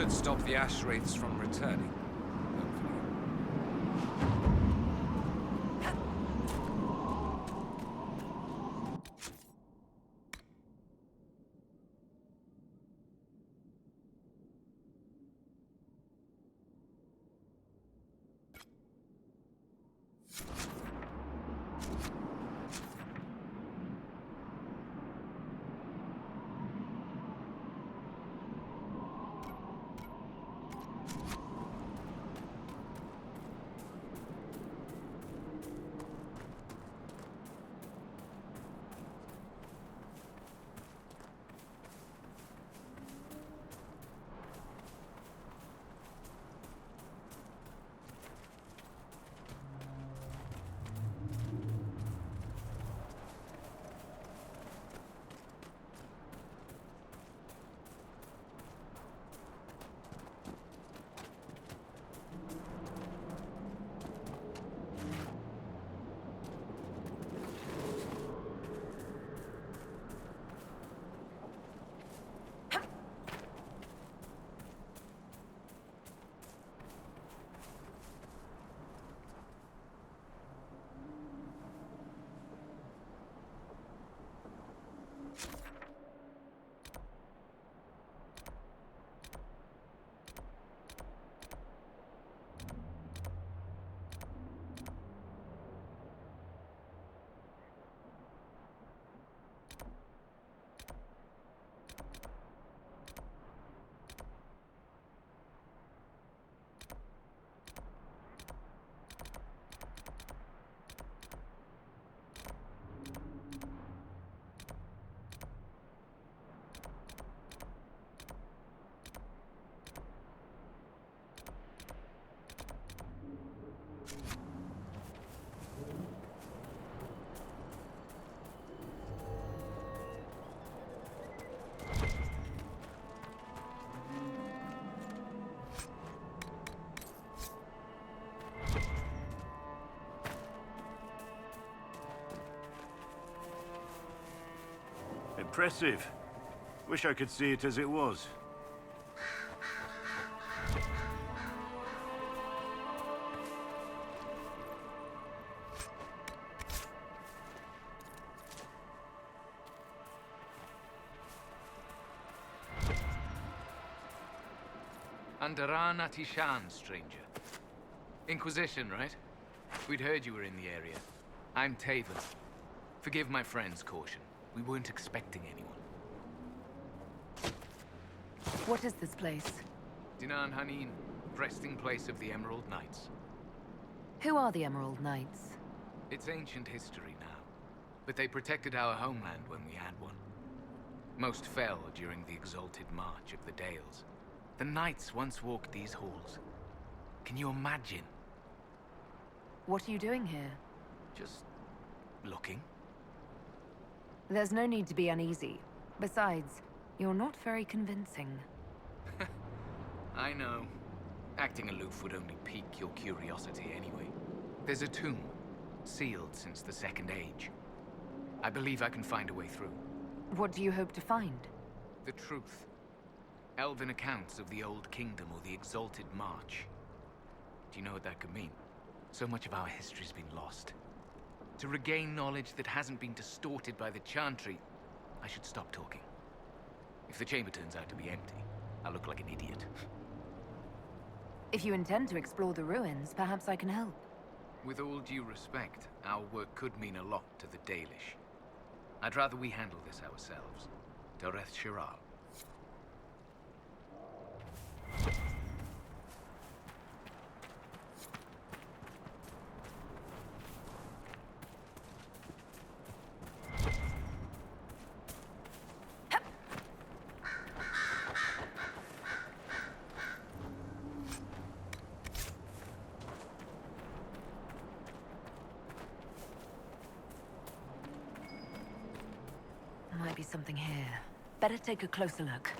should stop the ash wraiths from returning. Hopefully. Impressive. Wish I could see it as it was. Andaran Atishan, stranger. Inquisition, right? We'd heard you were in the area. I'm Taven. Forgive my friend's caution. We weren't expecting anyone. What is this place? Dinan Hanin, resting place of the Emerald Knights. Who are the Emerald Knights? It's ancient history now, but they protected our homeland when we had one. Most fell during the exalted march of the Dales. The Knights once walked these halls. Can you imagine? What are you doing here? Just looking. There's no need to be uneasy. Besides, you're not very convincing. I know. Acting aloof would only pique your curiosity anyway. There's a tomb, sealed since the Second Age. I believe I can find a way through. What do you hope to find? The truth. Elven accounts of the Old Kingdom or the Exalted March. Do you know what that could mean? So much of our history's been lost. To regain knowledge that hasn't been distorted by the Chantry, I should stop talking. If the chamber turns out to be empty, I'll look like an idiot. If you intend to explore the ruins, perhaps I can help. With all due respect, our work could mean a lot to the Dalish. I'd rather we handle this ourselves. Doreth Shiral. Might be something here. Better take a closer look.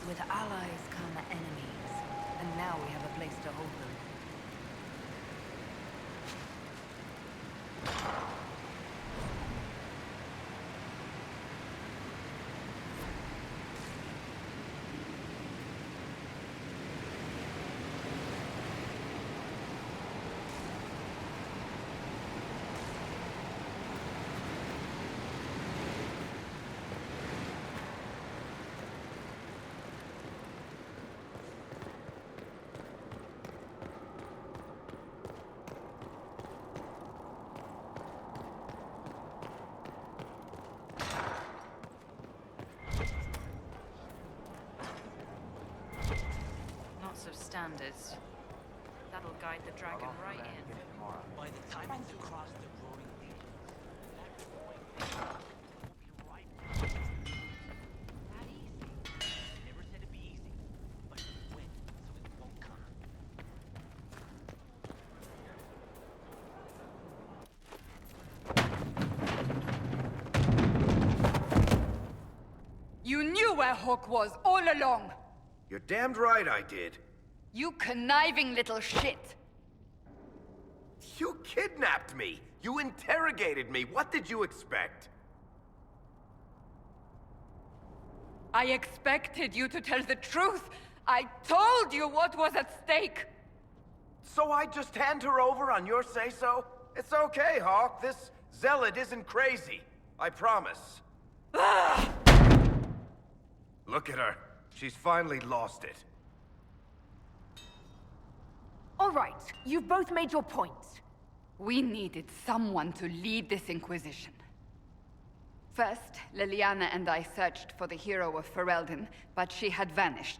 With allies come enemies, and now we have a place to hold them. Of standards. That'll guide the dragon right in. By the time it's across the roaring ages, that point will be ripe. Not easy. Never said it'd be easy, but you win, so it won't come. You knew where Hawk was all along! You're damned right I did. You conniving little shit! You kidnapped me! You interrogated me! What did you expect? I expected you to tell the truth! I told you what was at stake! So I just hand her over on your say-so? It's okay, Hawk. This zealot isn't crazy. I promise. Look at her. She's finally lost it. All right, you've both made your points. We needed someone to lead this Inquisition. First, Liliana and I searched for the hero of Ferelden, but she had vanished.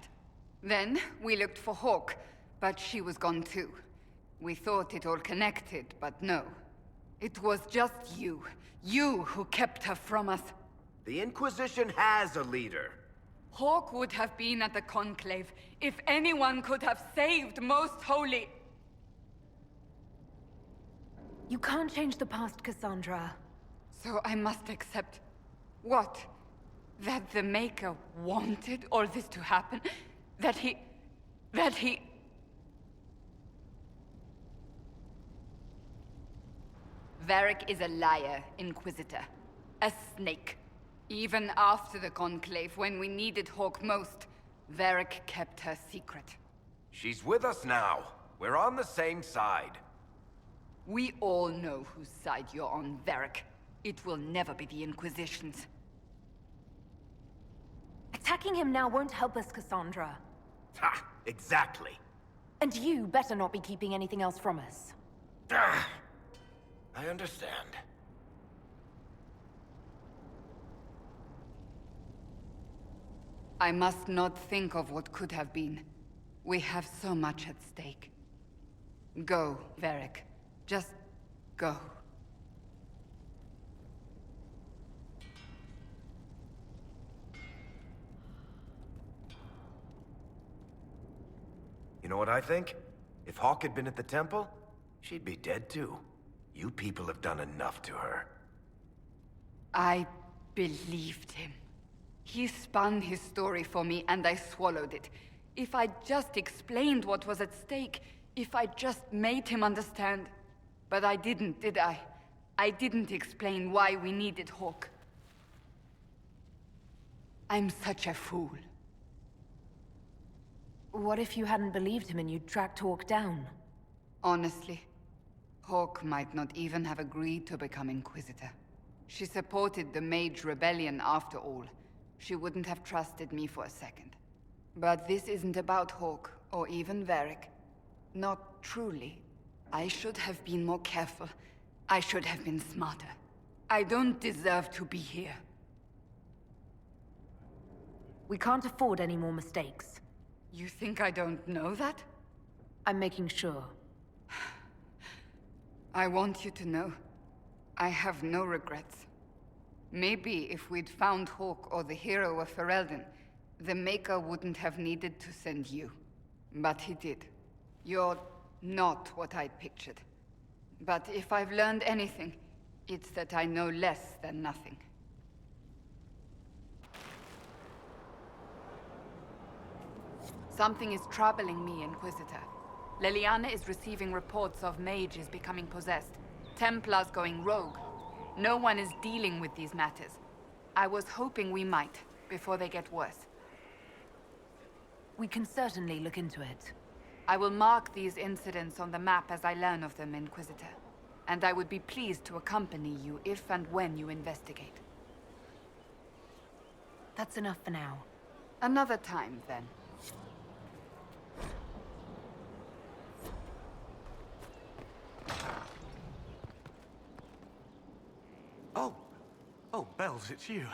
Then, we looked for Hawk, but she was gone too. We thought it all connected, but no. It was just you. You who kept her from us. The Inquisition has a leader. Hawk would have been at the Conclave if anyone could have saved Most Holy. You can't change the past, Cassandra. So I must accept... what? That the Maker wanted all this to happen? That he... Varric is a liar, Inquisitor. A snake. Even after the Conclave, when we needed Hawk most, Varric kept her secret. She's with us now. We're on the same side. We all know whose side you're on, Varric. It will never be the Inquisition's. Attacking him now won't help us, Cassandra. Ha! Exactly. And you better not be keeping anything else from us. Ah, I understand. I must not think of what could have been. We have so much at stake. Go, Varric. Just go. You know what I think? If Hawk had been at the temple, she'd be dead too. You people have done enough to her. I believed him. He spun his story for me, and I swallowed it. If I just explained what was at stake, if I just made him understand... But I didn't, did I? I didn't explain why we needed Hawk. I'm such a fool. What if you hadn't believed him and you'd tracked Hawk down? Honestly, Hawk might not even have agreed to become Inquisitor. She supported the Mage Rebellion after all. She wouldn't have trusted me for a second. But this isn't about Hawk, or even Varric. Not truly. I should have been more careful. I should have been smarter. I don't deserve to be here. We can't afford any more mistakes. You think I don't know that? I'm making sure. I want you to know, I have no regrets. Maybe if we'd found Hawk or the hero of Ferelden, the Maker wouldn't have needed to send you. But he did. You're not what I'd pictured. But if I've learned anything, it's that I know less than nothing. Something is troubling me, Inquisitor. Leliana is receiving reports of mages becoming possessed, Templars going rogue. No one is dealing with these matters. I was hoping we might, before they get worse. We can certainly look into it. I will mark these incidents on the map as I learn of them, Inquisitor. And I would be pleased to accompany you if and when you investigate. That's enough for now. Another time, then. Oh, Bells, it's you.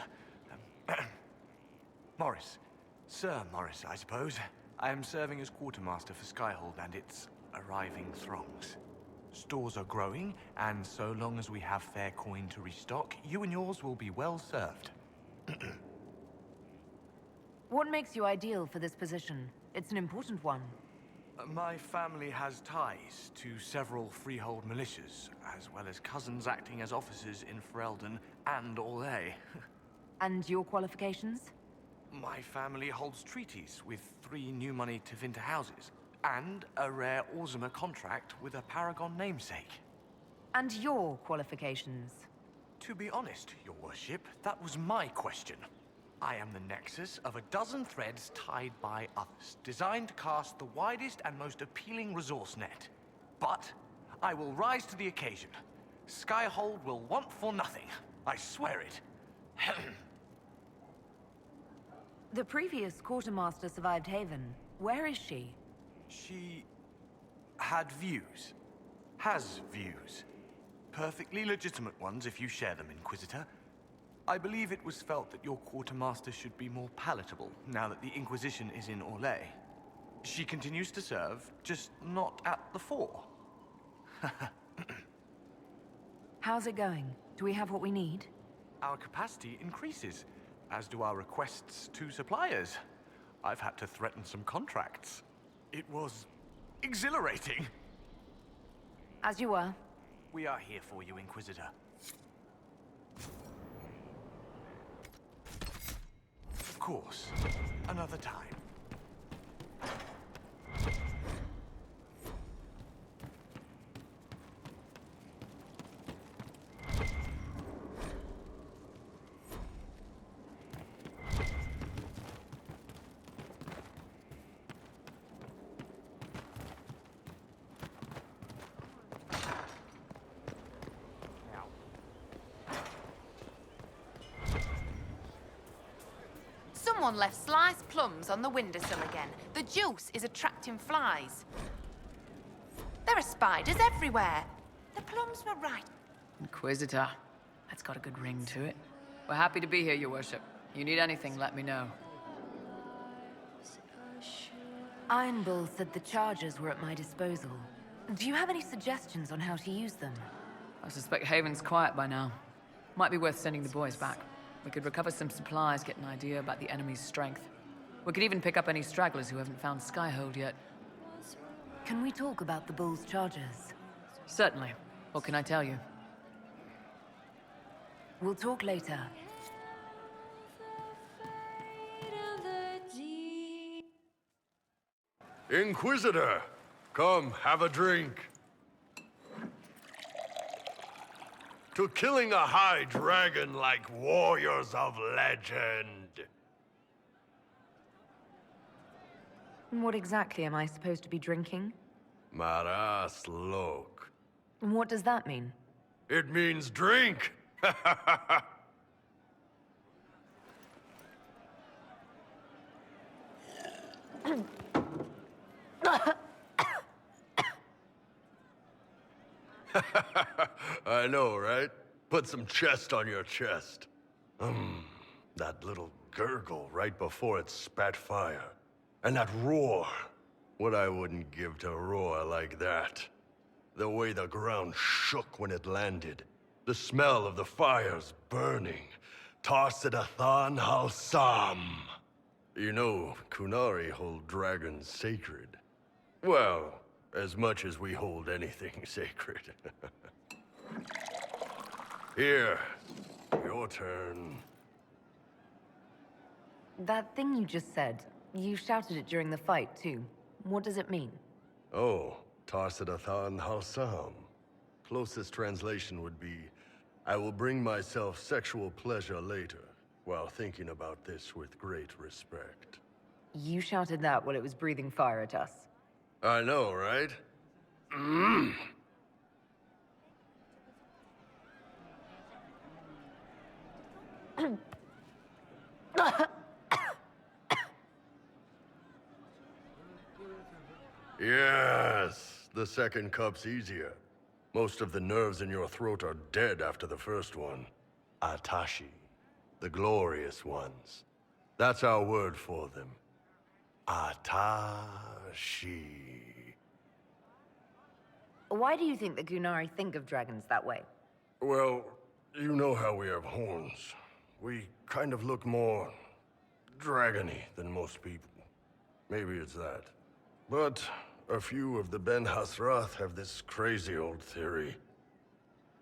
Morris. Sir Morris, I suppose. I am serving as quartermaster for Skyhold and its arriving throngs. Stores are growing, and so long as we have fair coin to restock, you and yours will be well served. What makes you ideal for this position? It's an important one. My family has ties to several freehold militias, as well as cousins acting as officers in Ferelden and Orlais. And your qualifications? My family holds treaties with 3 new money Tevinter houses, and a rare Orzuma contract with a Paragon namesake. And your qualifications? To be honest, your worship, that was my question. I am the nexus of a dozen threads tied by others, designed to cast the widest and most appealing resource net. But I will rise to the occasion. Skyhold will want for nothing. I swear it. The previous quartermaster survived Haven. Where is she? She had views. Has views. Perfectly legitimate ones if you share them, Inquisitor. I believe it was felt that your quartermaster should be more palatable now that the Inquisition is in Orlais. She continues to serve, just not at the fore. How's it going? Do we have what we need? Our capacity increases, as do our requests to suppliers. I've had to threaten some contracts. It was exhilarating. As you were. We are here for you, Inquisitor. Of course. Another time. Someone left sliced plums on the windowsill again. The juice is attracting flies. There are spiders everywhere. The plums were right. Inquisitor. That's got a good ring to it. We're happy to be here, your worship. You need anything, let me know. Iron Bull said the charges were at my disposal. Do you have any suggestions on how to use them? I suspect Haven's quiet by now. Might be worth sending the boys back. We could recover some supplies, get an idea about the enemy's strength. We could even pick up any stragglers who haven't found Skyhold yet. Can we talk about the Bull's charges? Certainly. What can I tell you? We'll talk later. Inquisitor, come have a drink. To killing a high dragon like warriors of legend. What exactly am I supposed to be drinking? Maras lok. What does that mean? It means drink! I know, right? Put some chest on your chest. That little gurgle right before it spat fire. And that roar. What I wouldn't give to roar like that. The way the ground shook when it landed. The smell of the fires burning. Tarsidathan Halsam. You know, Kunari hold dragons sacred. Well, as much as we hold anything sacred. Here, your turn. That thing you just said, You shouted it during the fight, too. What does it mean? Oh, Tarsadathan Halsam. Closest translation would be, I will bring myself sexual pleasure later, while thinking about this with great respect. You shouted that while it was breathing fire at us. I know, right? Yes, the second cup's easier. Most of the nerves in your throat are dead after the first one. Atashi, the glorious ones. That's our word for them. Atashi. Why do you think the Gunari think of dragons that way? Well, you know how we have horns. We kind of look more dragony than most people. Maybe it's that. But a few of the Ben Hasrath have this crazy old theory.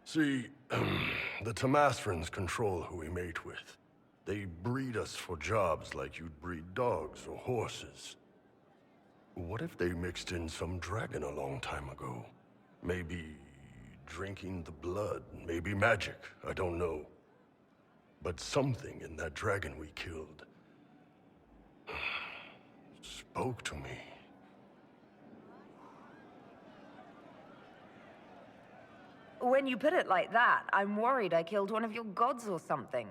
See, the Tamasrans control who we mate with. They breed us for jobs like you'd breed dogs or horses. What if they mixed in some dragon a long time ago? Maybe drinking the blood, maybe magic, I don't know. But something in that dragon we killed spoke to me. When you put it like that, I'm worried I killed one of your gods or something.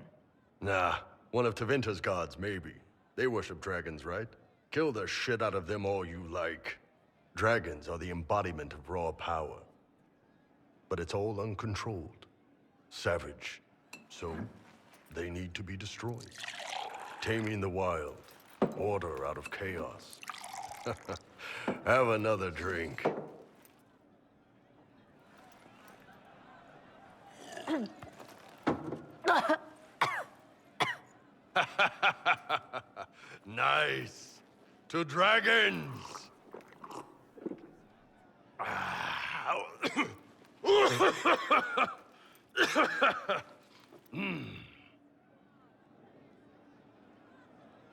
Nah, one of Tevinter's gods, maybe. They worship dragons, right? Kill the shit out of them all you like. Dragons are the embodiment of raw power. But it's all uncontrolled. Savage. So, they need to be destroyed. Taming the wild. Order out of chaos. Have another drink. Nice. To dragons.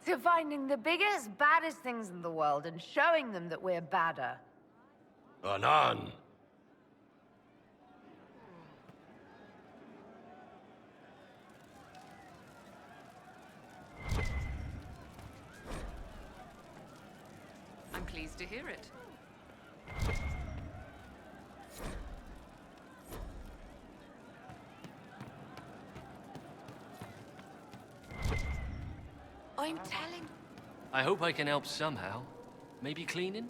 To finding the biggest, baddest things in the world and showing them that we're badder. Anan. I'm pleased to hear it. I'm telling... I hope I can help somehow. Maybe cleaning?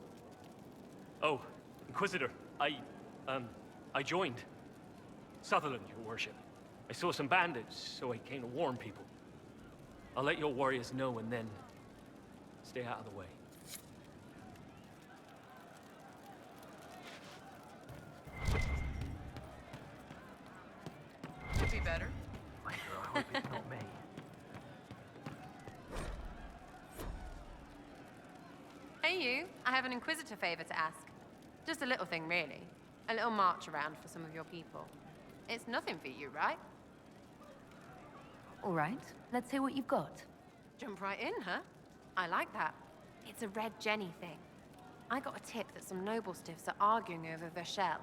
Oh, Inquisitor, I joined. Sutherland, your worship. I saw some bandits, so I came to warn people. I'll let your warriors know and then stay out of the way. Could be better. I hope it's not me. Hey you, I have an Inquisitor favor to ask. Just a little thing, really. A little march around for some of your people. It's nothing for you, right? All right, let's hear what you've got. Jump right in, huh? I like that. It's a Red Jenny thing. I got a tip that some noble stiffs are arguing over Vershel.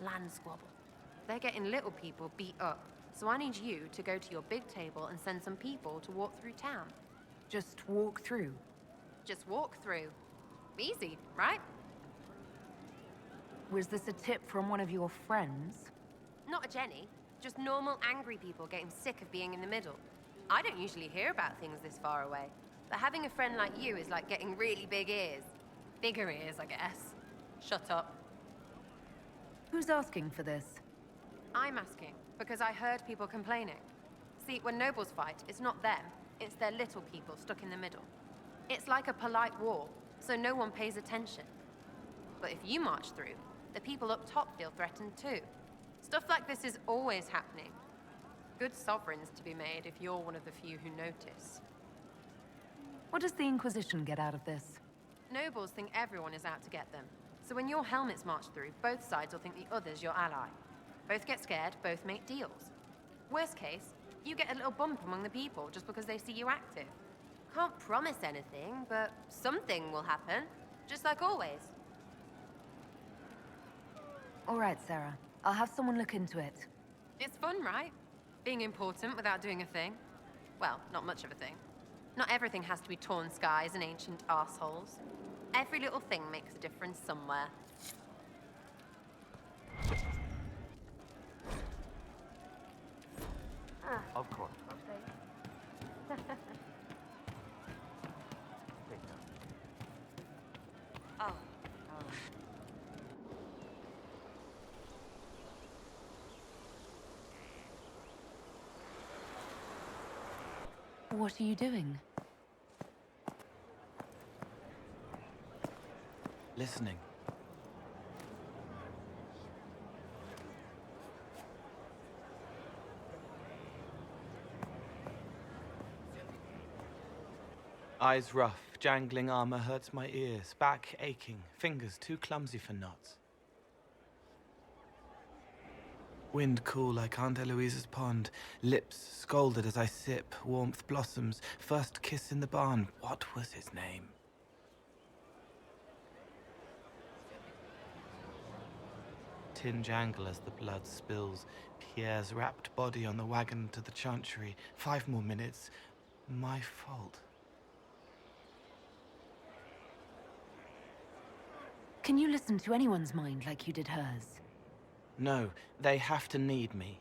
Land squabble. They're getting little people beat up, so I need you to go to your big table and send some people to walk through town. Just walk through. Just walk through. Easy, right? Was this a tip from one of your friends? Not a Jenny. Just normal angry people getting sick of being in the middle. I don't usually hear about things this far away, but having a friend like you is like getting really big ears. Bigger ears, I guess. Shut up. Who's asking for this? I'm asking, because I heard people complaining. See, when nobles fight, it's not them, it's their little people stuck in the middle. It's like a polite war, so no one pays attention. But if you march through, the people up top feel threatened too. Stuff like this is always happening. Good sovereigns to be made if you're one of the few who notice. What does the Inquisition get out of this? Nobles think everyone is out to get them. So when your helmets march through, both sides will think the other's your ally. Both get scared, both make deals. Worst case, you get a little bump among the people just because they see you active. Can't promise anything, but something will happen. Just like always. All right, Sarah. I'll have someone look into it. It's fun, right? Being important without doing a thing. Well, not much of a thing. Not everything has to be torn skies and ancient arseholes. Every little thing makes a difference somewhere. Of course. Oh. What are you doing? Listening. Eyes rough, jangling armor hurts my ears, back aching, fingers too clumsy for knots. Wind cool like Aunt Eloise's pond, lips scalded as I sip, warmth blossoms, first kiss in the barn. What was his name? Tin jangle as the blood spills, Pierre's wrapped body on the wagon to the chantry. 5 more minutes. My fault. Can you listen to anyone's mind like you did hers? No, they have to need me.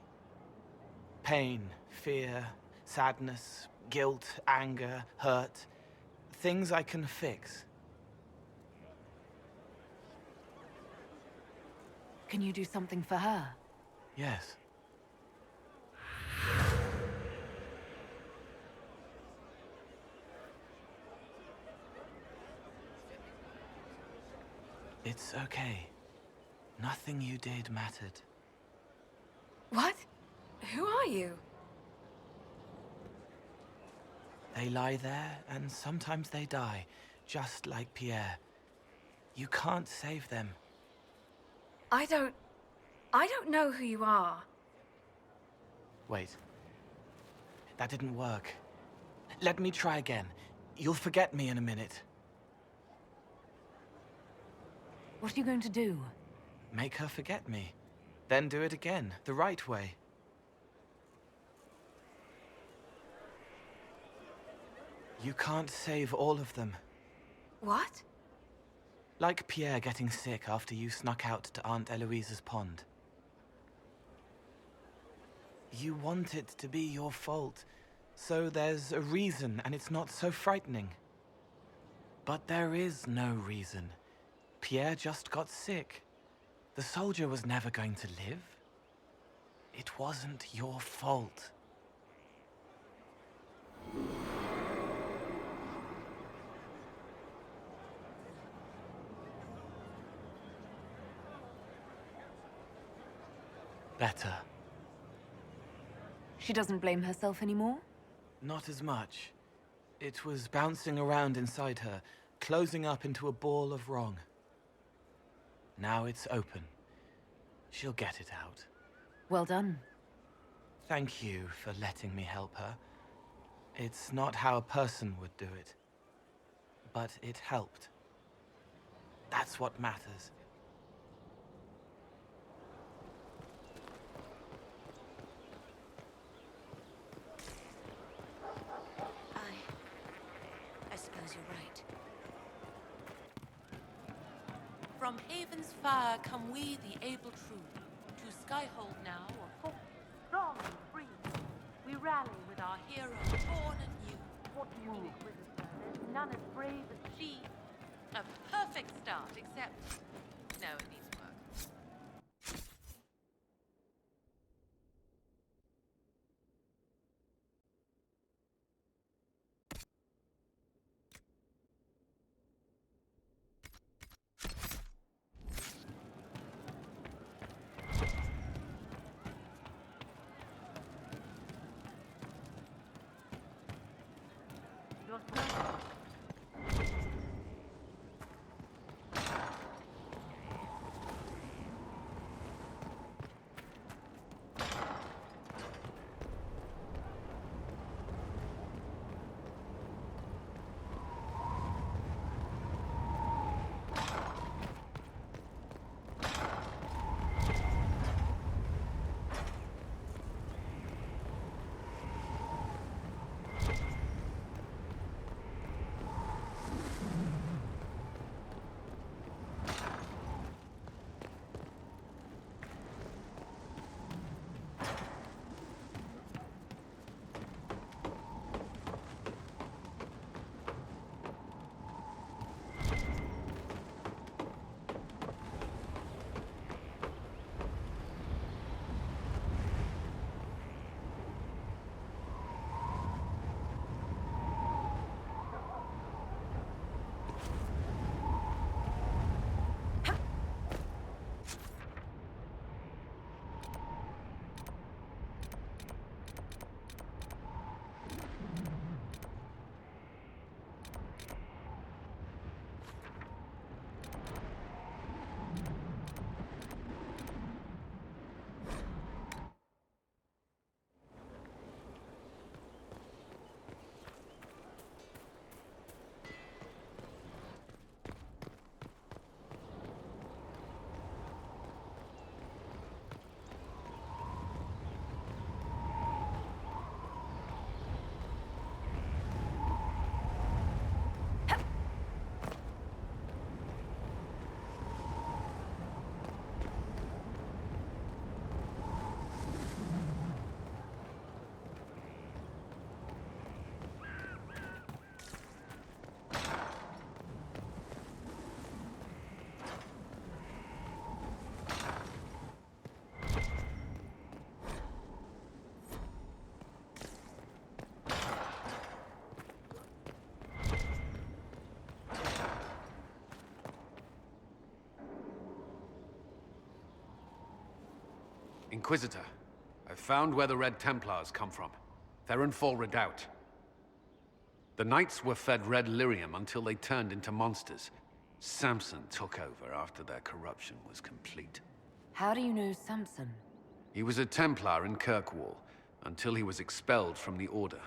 Pain, fear, sadness, guilt, anger, hurt. Things I can fix. Can you do something for her? Yes. It's okay. Nothing you did mattered. What? Who are you? They lie there, and sometimes they die, just like Pierre. You can't save them. I don't know who you are. Wait. That didn't work. Let me try again. You'll forget me in a minute. What are you going to do? Make her forget me. Then do it again, the right way. You can't save all of them. What? Like Pierre getting sick after you snuck out to Aunt Eloise's pond. You want it to be your fault, so there's a reason and it's not so frightening. But there is no reason. Pierre just got sick. The soldier was never going to live. It wasn't your fault. Better. She doesn't blame herself anymore? Not as much. It was bouncing around inside her, closing up into a ball of wrong. Now it's open. She'll get it out. Well done. Thank you for letting me help her. It's not how a person would do it. But it helped. That's what matters. I suppose you're right. From Haven's fire come we, the able true, to Skyhold now, a folk strong and free. We rally with our hero, born anew. What do you mean, Inquisitor? There's none as brave as she. A perfect start, except... No, it needs work. Inquisitor, I've found where the Red Templars come from. Therenfall Redoubt. The Knights were fed red lyrium until they turned into monsters. Samson took over after their corruption was complete. How do you know Samson? He was a Templar in Kirkwall, until he was expelled from the Order.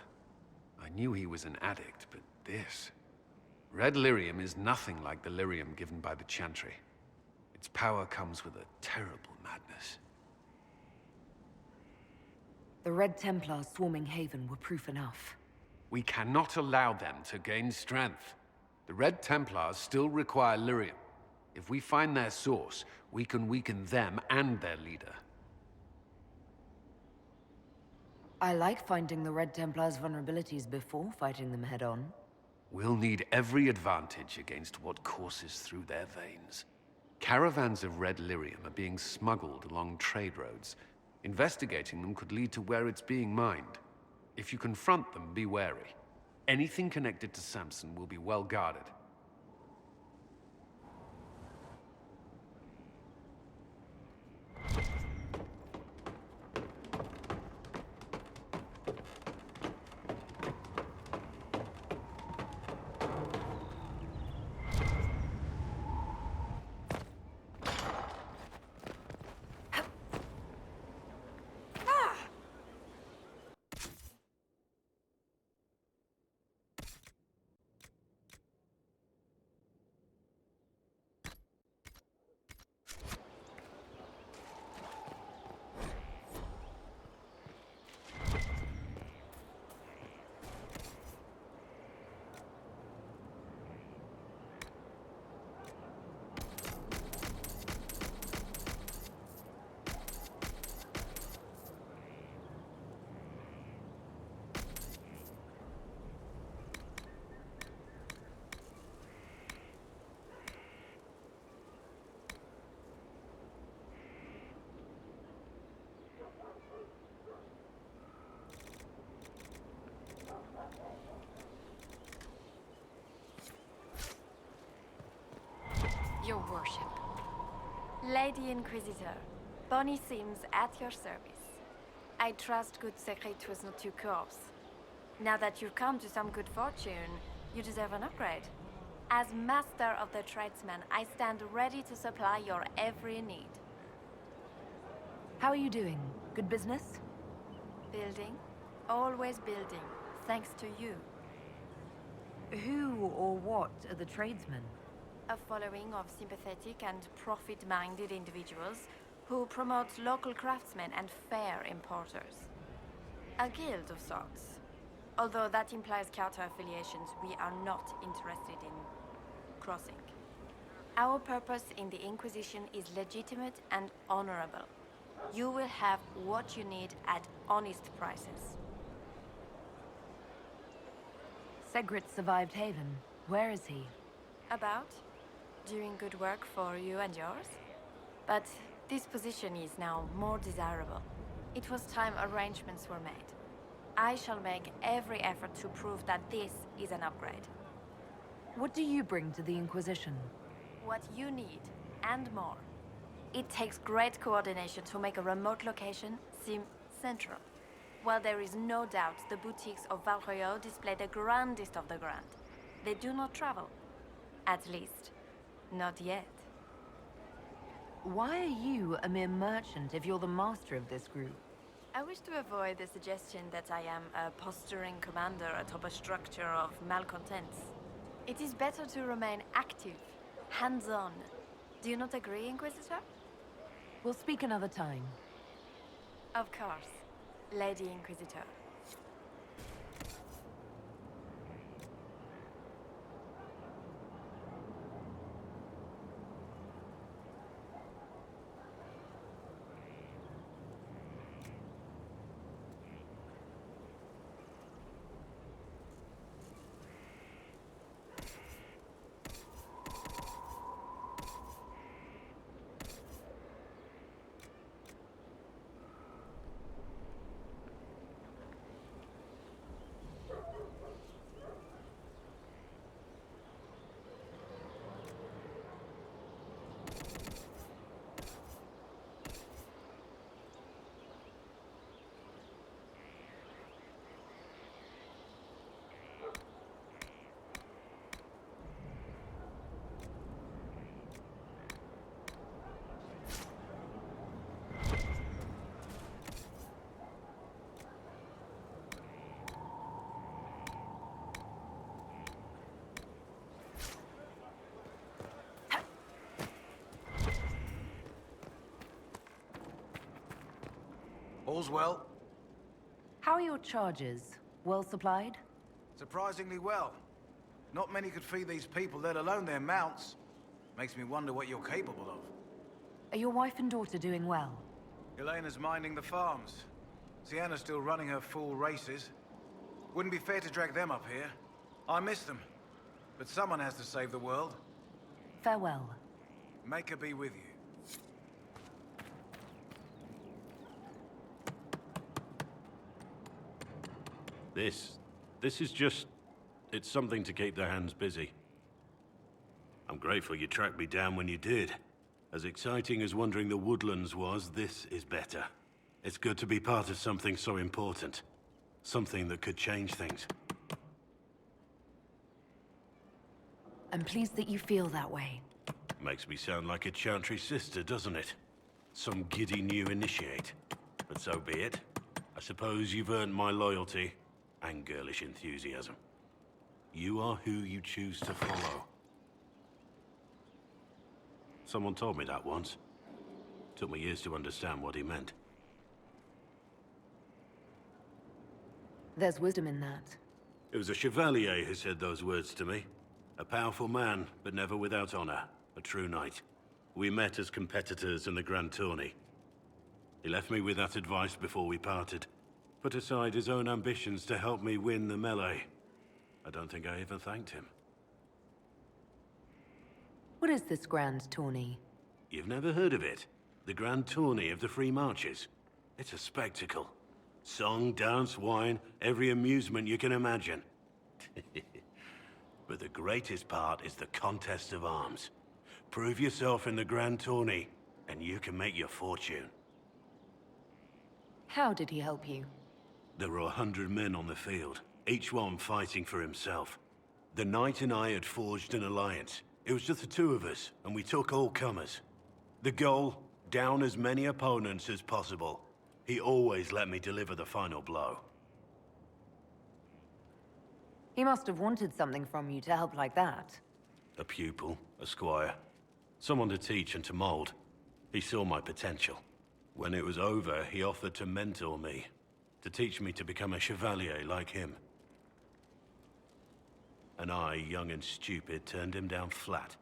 I knew he was an addict, but this... Red lyrium is nothing like the lyrium given by the Chantry. Its power comes with a terrible madness. The Red Templars swarming Haven were proof enough. We cannot allow them to gain strength. The Red Templars still require lyrium. If we find their source, we can weaken them and their leader. I like finding the Red Templars' vulnerabilities before fighting them head-on. We'll need every advantage against what courses through their veins. Caravans of red lyrium are being smuggled along trade roads. Investigating them could lead to where it's being mined. If you confront them, be wary. Anything connected to Samson will be well guarded. Your worship. Lady Inquisitor, Bonnie Sims at your service. I trust good secret was not too coarse. Now that you've come to some good fortune, you deserve an upgrade. As master of the tradesman, I stand ready to supply your every need. How are you doing? Good business? Building. Always building. Thanks to you. Who or what are the tradesmen? A following of sympathetic and profit-minded individuals who promote local craftsmen and fair importers. A guild of sorts. Although that implies counter-affiliations we are not interested in crossing. Our purpose in the Inquisition is legitimate and honorable. You will have what you need at honest prices. Segrit survived Haven. Where is he? About? Doing good work for you and yours? But this position is now more desirable. It was time arrangements were made. I shall make every effort to prove that this is an upgrade. What do you bring to the Inquisition? What you need, and more. It takes great coordination to make a remote location seem central. While there is no doubt the boutiques of Valroyo display the grandest of the grand, they do not travel. At least, not yet. Why are you a mere merchant if you're the master of this group? I wish to avoid the suggestion that I am a posturing commander atop a structure of malcontents. It is better to remain active, hands-on. Do you not agree, Inquisitor? We'll speak another time. Of course, Lady Inquisitor. All's well. How are your charges? Well supplied? Surprisingly well. Not many could feed these people, let alone their mounts. Makes me wonder what you're capable of. Are your wife and daughter doing well? Elena's minding the farms. Sienna's still running her fool races. Wouldn't be fair to drag them up here. I miss them. But someone has to save the world. Farewell. Make her be with you. This is just... It's something to keep their hands busy. I'm grateful you tracked me down when you did. As exciting as wandering the woodlands was, this is better. It's good to be part of something so important. Something that could change things. I'm pleased that you feel that way. Makes me sound like a Chantry sister, doesn't it? Some giddy new initiate. But so be it. I suppose you've earned my loyalty and girlish enthusiasm. You are who you choose to follow. Someone told me that once. Took me years to understand what he meant. There's wisdom in that. It was a chevalier who said those words to me. A powerful man, but never without honor. A true knight. We met as competitors in the Grand Tourney. He left me with that advice before we parted. Put aside his own ambitions to help me win the melee. I don't think I even thanked him. What is this grand tourney? You've never heard of it? The Grand Tourney of the Free Marches. It's a spectacle. Song, dance, wine, every amusement you can imagine. But the greatest part is the contest of arms. Prove yourself in the Grand Tourney, and you can make your fortune. How did he help you? There were 100 men on the field, each one fighting for himself. The knight and I had forged an alliance. It was just the two of us, and we took all comers. The goal, down as many opponents as possible. He always let me deliver the final blow. He must have wanted something from you to help like that. A pupil, a squire. Someone to teach and to mold. He saw my potential. When it was over, he offered to mentor me. To teach me to become a chevalier like him. And I, young and stupid, turned him down flat.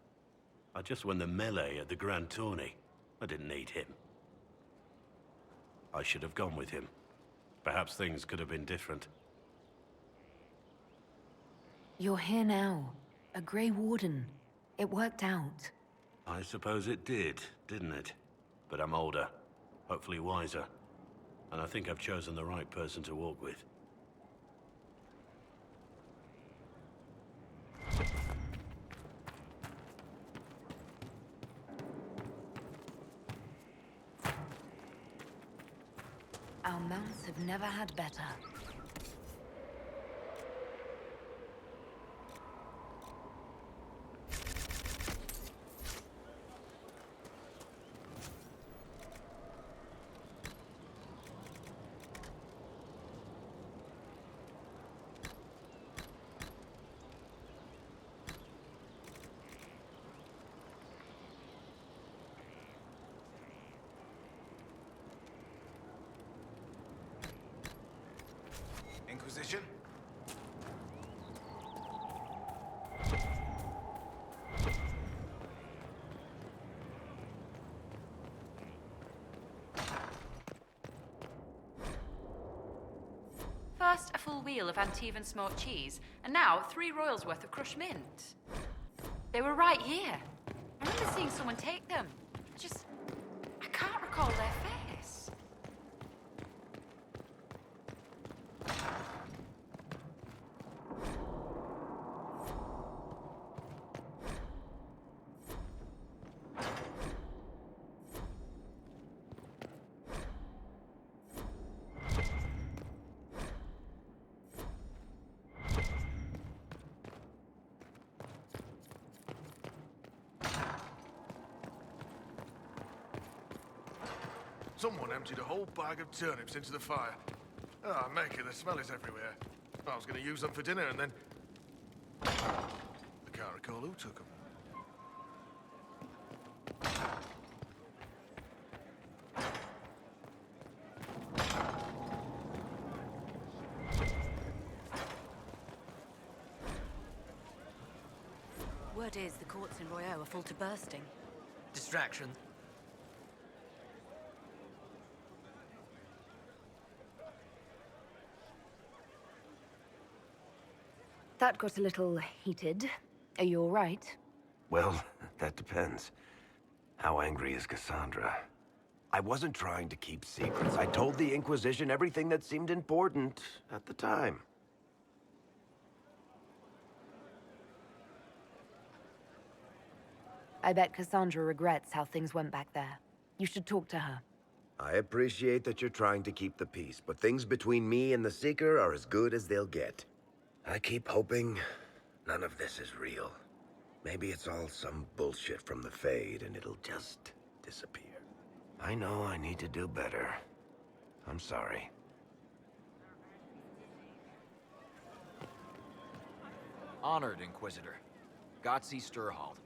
I just won the melee at the Grand Tourney. I didn't need him. I should have gone with him. Perhaps things could have been different. You're here now. A Grey Warden. It worked out. I suppose it did, didn't it? But I'm older. Hopefully wiser. And I think I've chosen the right person to walk with. Our mounts have never had better. Inquisition? First, a full wheel of Antivan smoked cheese, and now 3 royals worth of crushed mint. They were right here. I remember seeing someone take them. I can't recall their face. Someone emptied a whole bag of turnips into the fire. Ah, Maker, the smell is everywhere. I was going to use them for dinner and then... I can't recall who took them. Word is the courts in Royale are full to bursting. Distraction. That got a little heated. Are you all right? Well, that depends. How angry is Cassandra? I wasn't trying to keep secrets. I told the Inquisition everything that seemed important at the time. I bet Cassandra regrets how things went back there. You should talk to her. I appreciate that you're trying to keep the peace, but things between me and the Seeker are as good as they'll get. I keep hoping none of this is real. Maybe it's all some bullshit from the Fade and it'll just disappear. I know I need to do better. I'm sorry. Honored, Inquisitor. Gotzi Sturhald.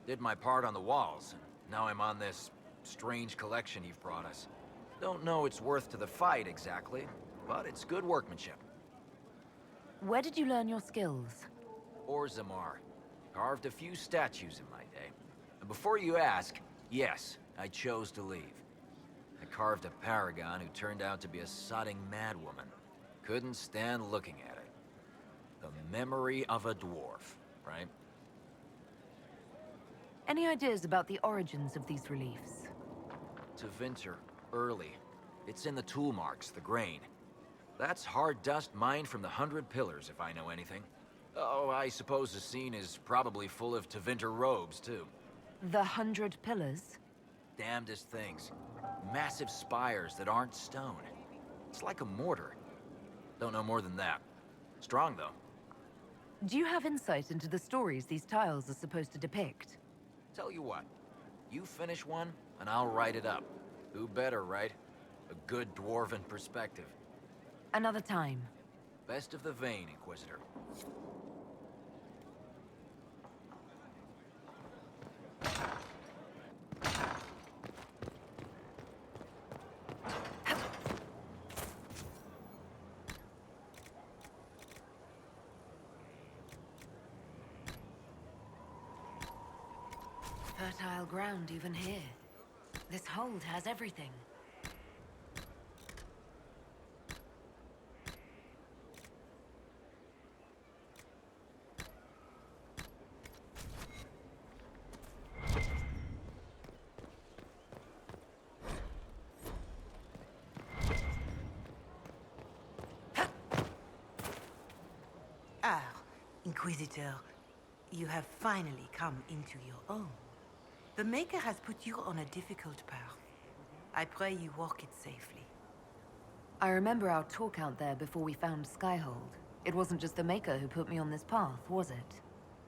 Did my part on the walls, and now I'm on this strange collection you've brought us. Don't know its worth to the fight, exactly, but it's good workmanship. Where did you learn your skills? Orzammar. Carved a few statues in my day. And before you ask, yes, I chose to leave. I carved a paragon who turned out to be a sodding madwoman. Couldn't stand looking at it. The memory of a dwarf, right? Any ideas about the origins of these reliefs? Tevinter, early. It's in the tool marks, the grain. That's hard dust mined from the 100 Pillars, if I know anything. Oh, I suppose the scene is probably full of Tevinter robes, too. The 100 Pillars? Damnedest things. Massive spires that aren't stone. It's like a mortar. Don't know more than that. Strong, though. Do you have insight into the stories these tiles are supposed to depict? Tell you what. You finish one, and I'll write it up. Who better, right? A good dwarven perspective. Another time. Best of the vein, Inquisitor. Fertile ground even here. This hold has everything. Ah, Inquisitor, you have finally come into your own. The Maker has put you on a difficult path. I pray you walk it safely. I remember our talk out there before we found Skyhold. It wasn't just the Maker who put me on this path, was it?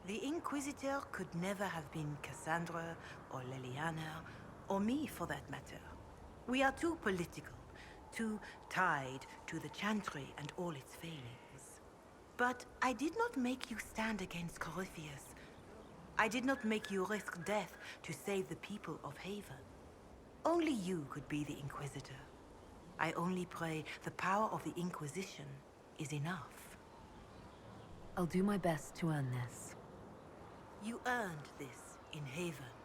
The Inquisitor could never have been Cassandra, or Leliana, or me for that matter. We are too political, too tied to the Chantry and all its failings. But I did not make you stand against Corypheus. I did not make you risk death to save the people of Haven. Only you could be the Inquisitor. I only pray the power of the Inquisition is enough. I'll do my best to earn this. You earned this in Haven.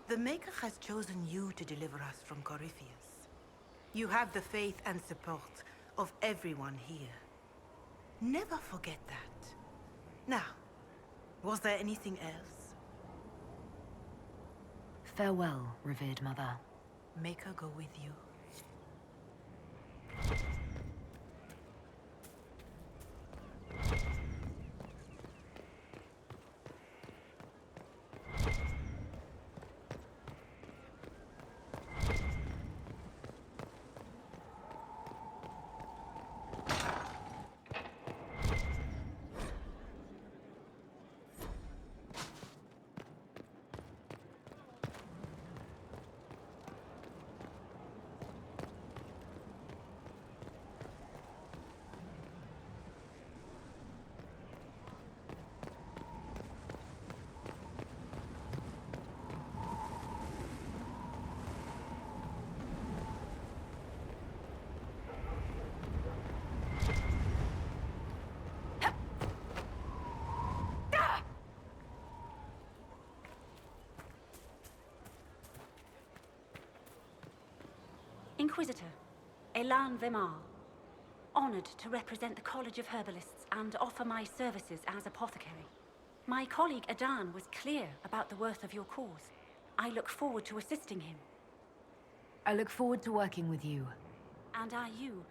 The Maker has chosen you to deliver us from Corypheus. You have the faith and support of everyone here. Never forget that. Now, was there anything else? Farewell, revered mother. Maker go with you. Inquisitor, Elan Vemar. Honored to represent the College of Herbalists and offer my services as apothecary. My colleague Adan was clear about the worth of your cause. I look forward to assisting him. I look forward to working with you. And are you?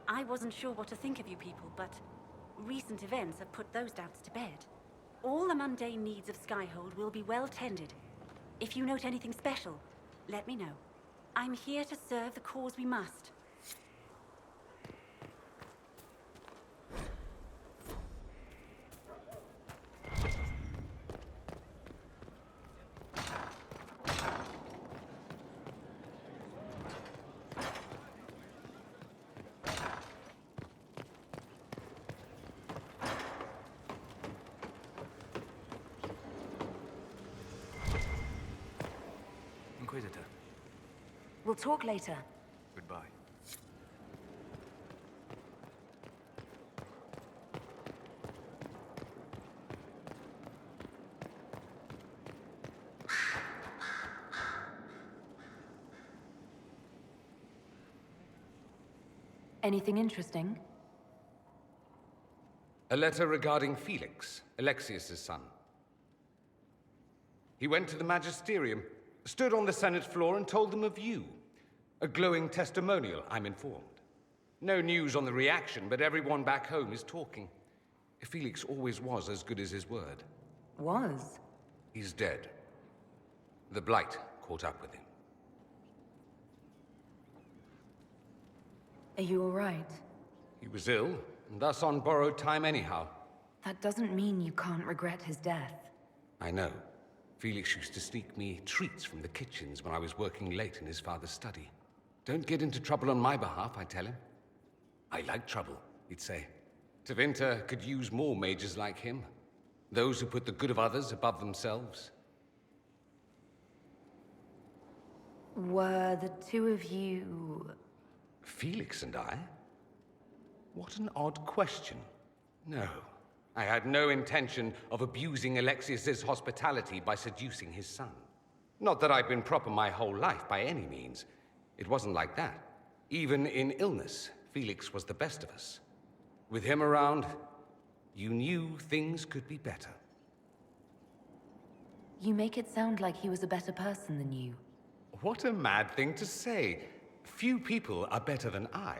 I wasn't sure what to think of you people, but recent events have put those doubts to bed. All the mundane needs of Skyhold will be well tended. If you note anything special, let me know. I'm here to serve the cause we must. Inquisitor. We'll talk later. Goodbye. Anything interesting? A letter regarding Felix, Alexius's son. He went to the Magisterium, stood on the Senate floor and told them of you. A glowing testimonial, I'm informed. No news on the reaction, but everyone back home is talking. Felix always was as good as his word. Was? He's dead. The Blight caught up with him. Are you all right? He was ill, and thus on borrowed time anyhow. That doesn't mean you can't regret his death. I know. Felix used to sneak me treats from the kitchens when I was working late in his father's study. Don't get into trouble on my behalf, I tell him. I like trouble, he'd say. Tevinter could use more mages like him. Those who put the good of others above themselves. Were the two of you... Felix and I? What an odd question. No, I had no intention of abusing Alexius's hospitality by seducing his son. Not that I've been proper my whole life, by any means. It wasn't like that. Even in illness, Felix was the best of us. With him around, you knew things could be better. You make it sound like he was a better person than you. What a mad thing to say. Few people are better than I.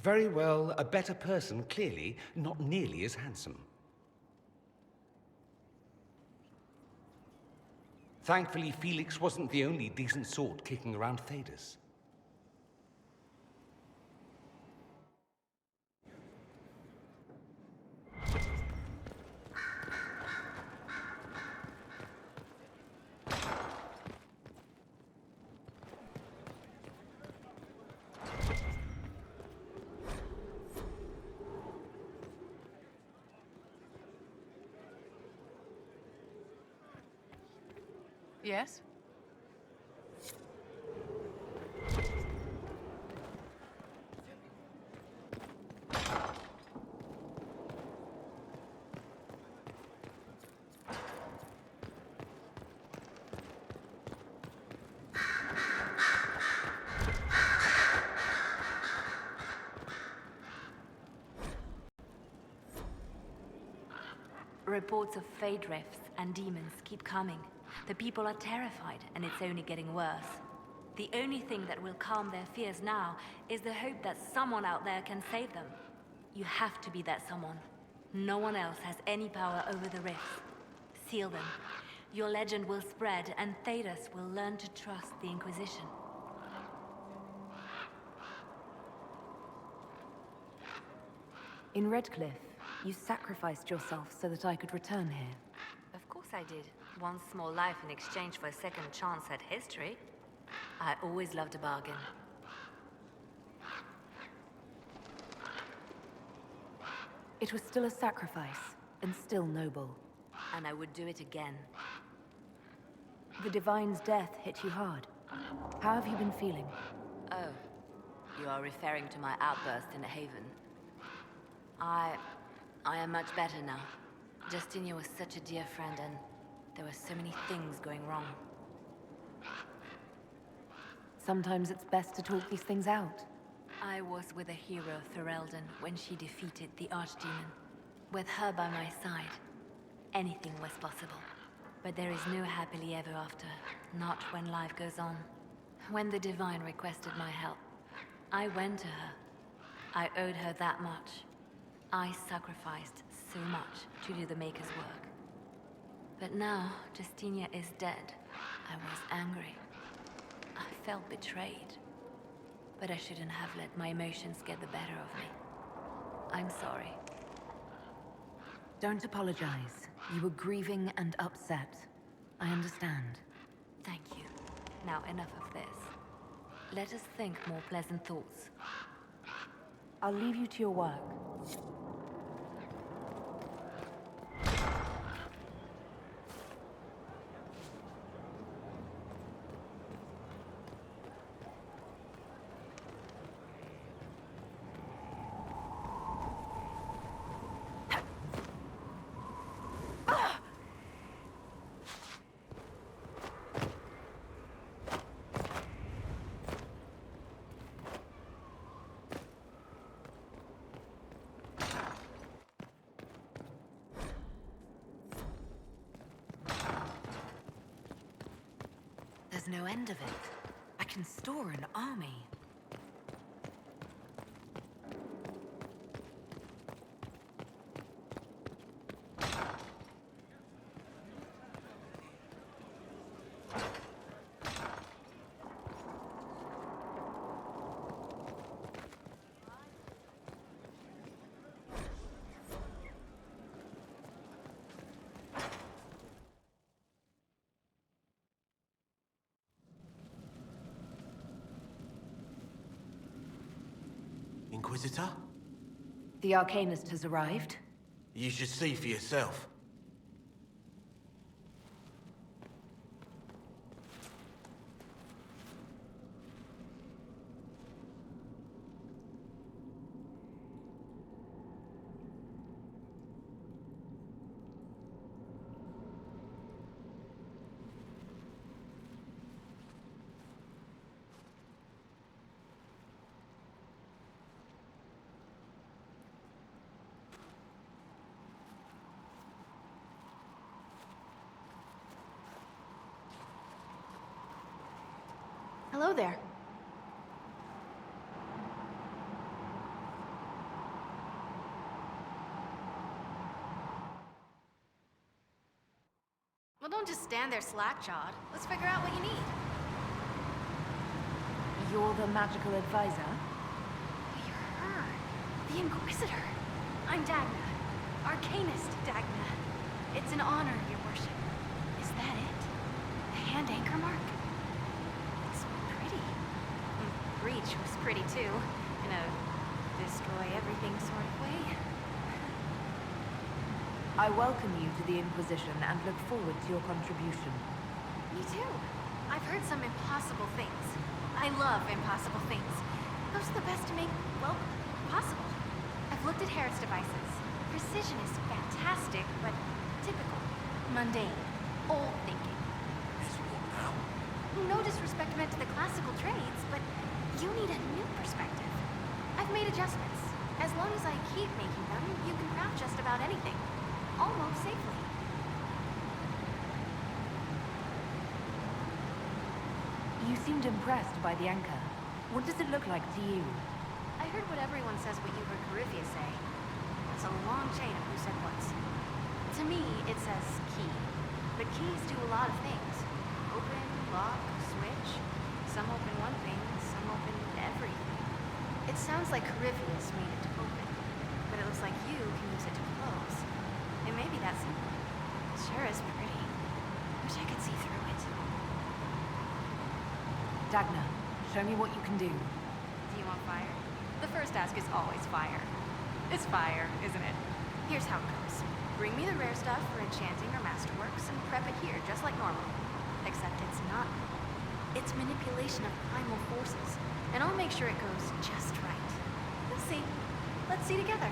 Very well, a better person, clearly, not nearly as handsome. Thankfully, Felix wasn't the only decent sort kicking around Thedas. Yes? Reports of fade rifts and demons keep coming. The people are terrified, and it's only getting worse. The only thing that will calm their fears now is the hope that someone out there can save them. You have to be that someone. No one else has any power over the rifts. Seal them. Your legend will spread, and Thedas will learn to trust the Inquisition. In Redcliffe, you sacrificed yourself so that I could return here. Of course I did. One small life in exchange for a second chance at history. I always loved a bargain. It was still a sacrifice, and still noble. And I would do it again. The Divine's death hit you hard. How have you been feeling? Oh, you are referring to my outburst in Haven. I am much better now. Justinia was such a dear friend, and there were so many things going wrong. sometimes it's best to talk these things out. I was with a hero, Ferelden, when she defeated the Archdemon. With her by my side, anything was possible. But there is no happily ever after, not when life goes on. When the Divine requested my help, I went to her. I owed her that much. I sacrificed so much to do the Maker's work. But now, Justinia is dead. I was angry. I felt betrayed. But I shouldn't have let my emotions get the better of me. I'm sorry. Don't apologize. You were grieving and upset. I understand. Thank you. Now enough of this. Let us think more pleasant thoughts. I'll leave you to your work. There's no end of it. I can store an army. Inquisitor? The Arcanist has arrived. You should see for yourself. Hello there. Well, don't just stand there slack-jawed. Let's figure out what you need. You're the magical advisor? You're her. The Inquisitor. I'm Dagna. Arcanist Dagna. It's an honor, your worship. Is that it? The hand anchor mark? It's pretty. Breach was pretty too. In a destroy everything sort of way. I welcome you to the Inquisition and look forward to your contribution. Me too. I've heard some impossible things. I love impossible things. Those are the best to make, well, possible. I've looked at Harrod's devices. Precision is fantastic, but typical. Mundane. Old thinking. No disrespect meant to the classical trades, but you need a new perspective. I've made adjustments. As long as I keep making them, you can craft just about anything. Almost safely. You seemed impressed by the anchor. What does it look like to you? I heard what everyone says what you heard Carithia say. It's a long chain of who said what's. To me, it says key. But keys do a lot of things. Open, lock, switch. Some open one thing, some open everything. It sounds like Carithia made it to open. But it looks like you can use it to close. It may be that simple. It sure is pretty. Wish I could see through it. Dagna, show me what you can do. Do you want fire? The first ask is always fire. It's fire, isn't it? Here's how it goes. Bring me the rare stuff for enchanting or masterworks and prep it here, just like normal. Except it's not. It's manipulation of primal forces. And I'll make sure it goes just right. You'll see. Let's see together.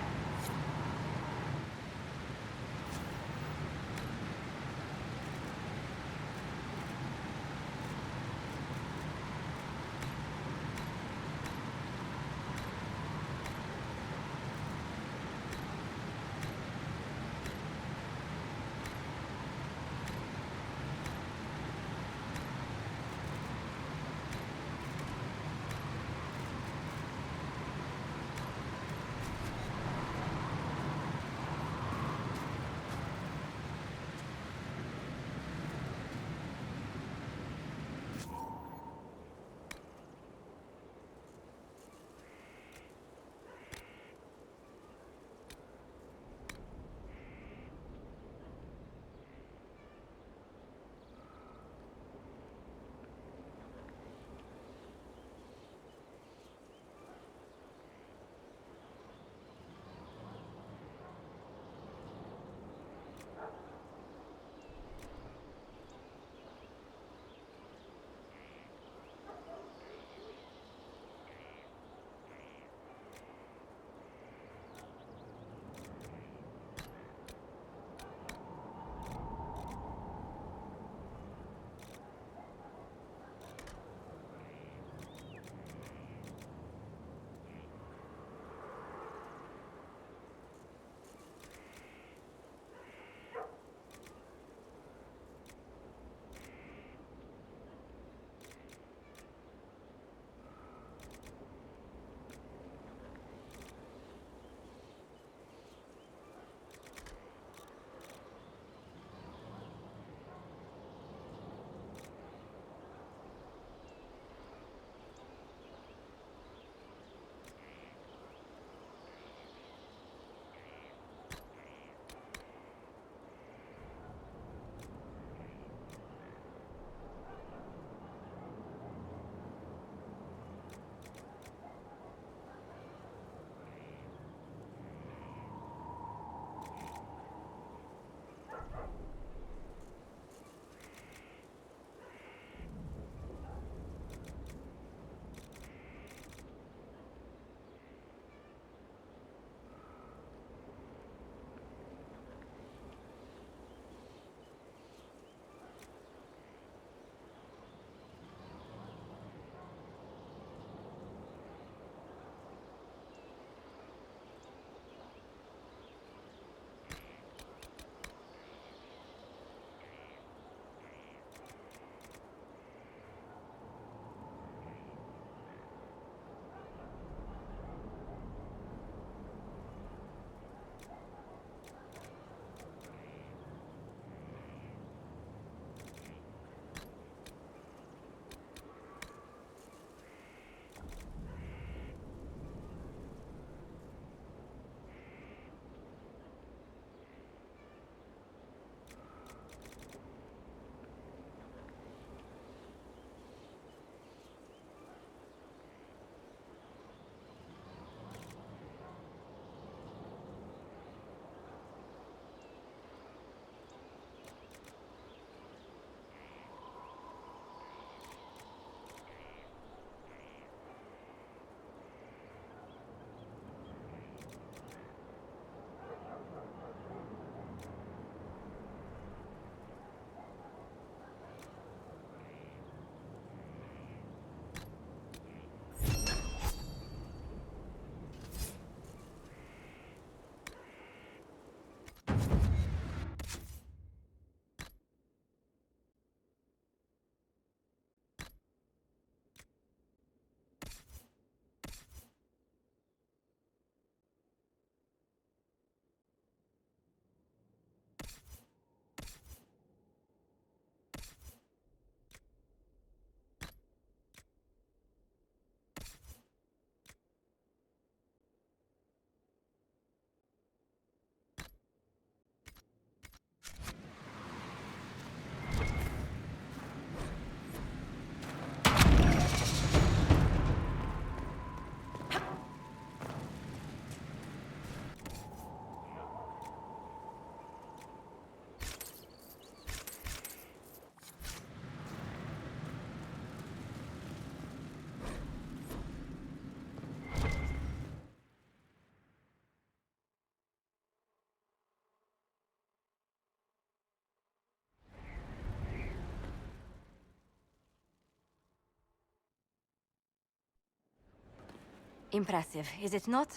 Impressive, is it not?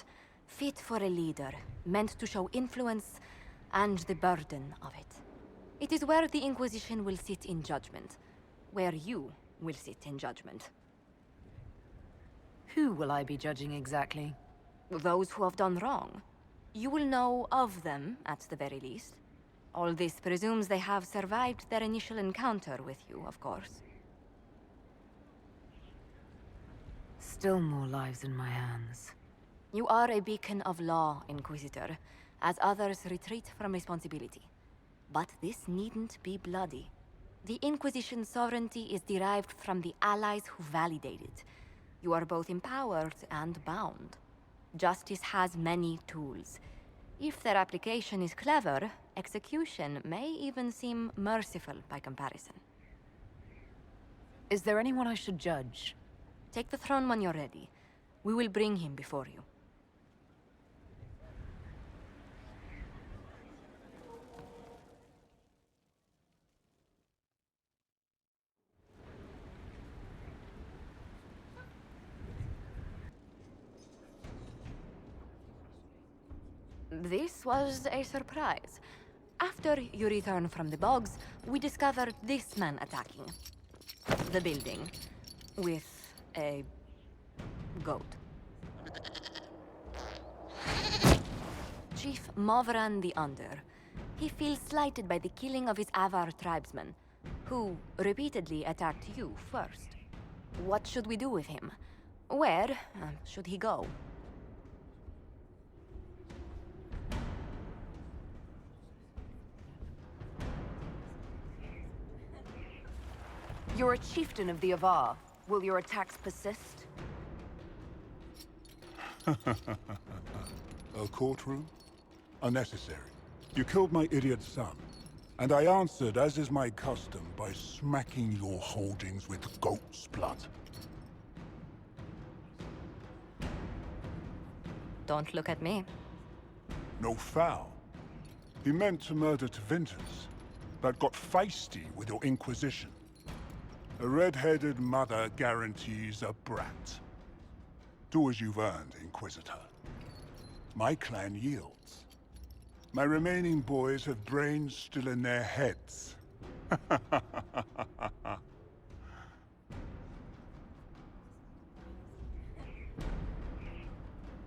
Fit for a leader, meant to show influence and the burden of it. It is where the Inquisition will sit in judgment. Where you will sit in judgment. Who will I be judging exactly? Those who have done wrong. You will know of them, at the very least. All this presumes they have survived their initial encounter with you, of course. Still more lives in my hands. You are a beacon of law, Inquisitor, as others retreat from responsibility. But this needn't be bloody. The Inquisition's sovereignty is derived from the allies who validate it. You are both empowered and bound. Justice has many tools. If their application is clever, execution may even seem merciful by comparison. Is there anyone I should judge? Take the throne when you're ready. We will bring him before you. This was a surprise. After you return from the bogs, we discovered this man attacking the building with a goat. Chief Movran the Under. He feels slighted by the killing of his Avar tribesmen, who repeatedly attacked you first. What should we do with him? Where should he go? You're a chieftain of the Avar. Will your attacks persist? A courtroom? Unnecessary. You killed my idiot son, and I answered, as is my custom, by smacking your holdings with goat's blood. Don't look at me. No foul. He meant to murder Tevinters, but got feisty with your Inquisition. A red-headed mother guarantees a brat. Do as you've earned, Inquisitor. My clan yields. My remaining boys have brains still in their heads.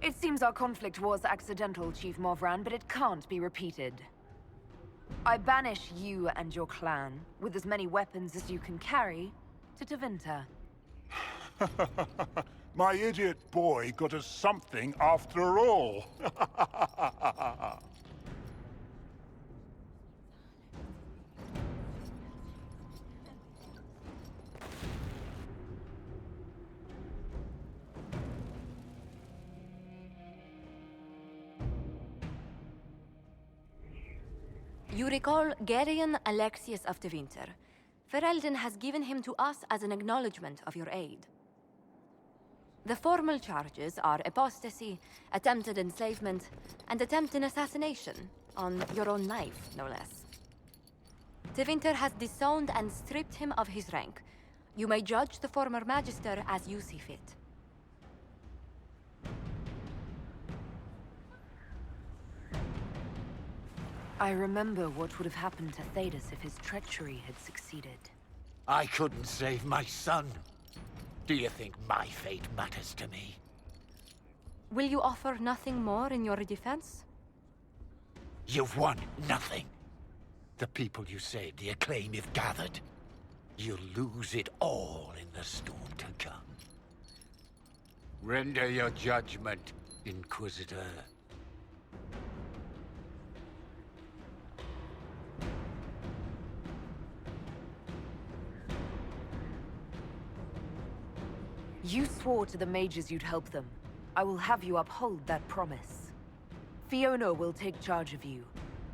It seems our conflict was accidental, Chief Movran, but it can't be repeated. I banish you and your clan, with as many weapons as you can carry, to Tevinter. My idiot boy got us something after all. You recall Geryon Alexius of Tevinter. Ferelden has given him to us as an acknowledgement of your aid. The formal charges are apostasy, attempted enslavement, and attempted assassination, on your own life, no less. Tevinter has disowned and stripped him of his rank. You may judge the former Magister as you see fit. I remember what would have happened to Thedas if his treachery had succeeded. I couldn't save my son. Do you think my fate matters to me? Will you offer nothing more in your defense? You've won nothing. The people you saved, the acclaim you've gathered. You'll lose it all in the storm to come. Render your judgment, Inquisitor. You swore to the mages you'd help them. I will have you uphold that promise. Fiona will take charge of you.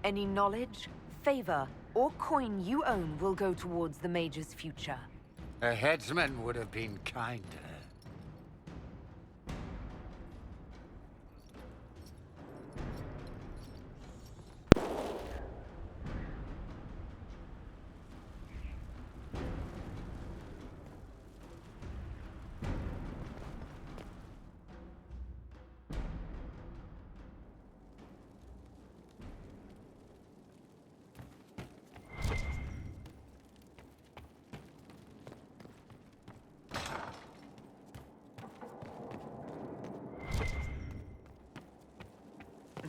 Any knowledge, favor, or coin you own will go towards the mage's future. A headsman would have been kinder.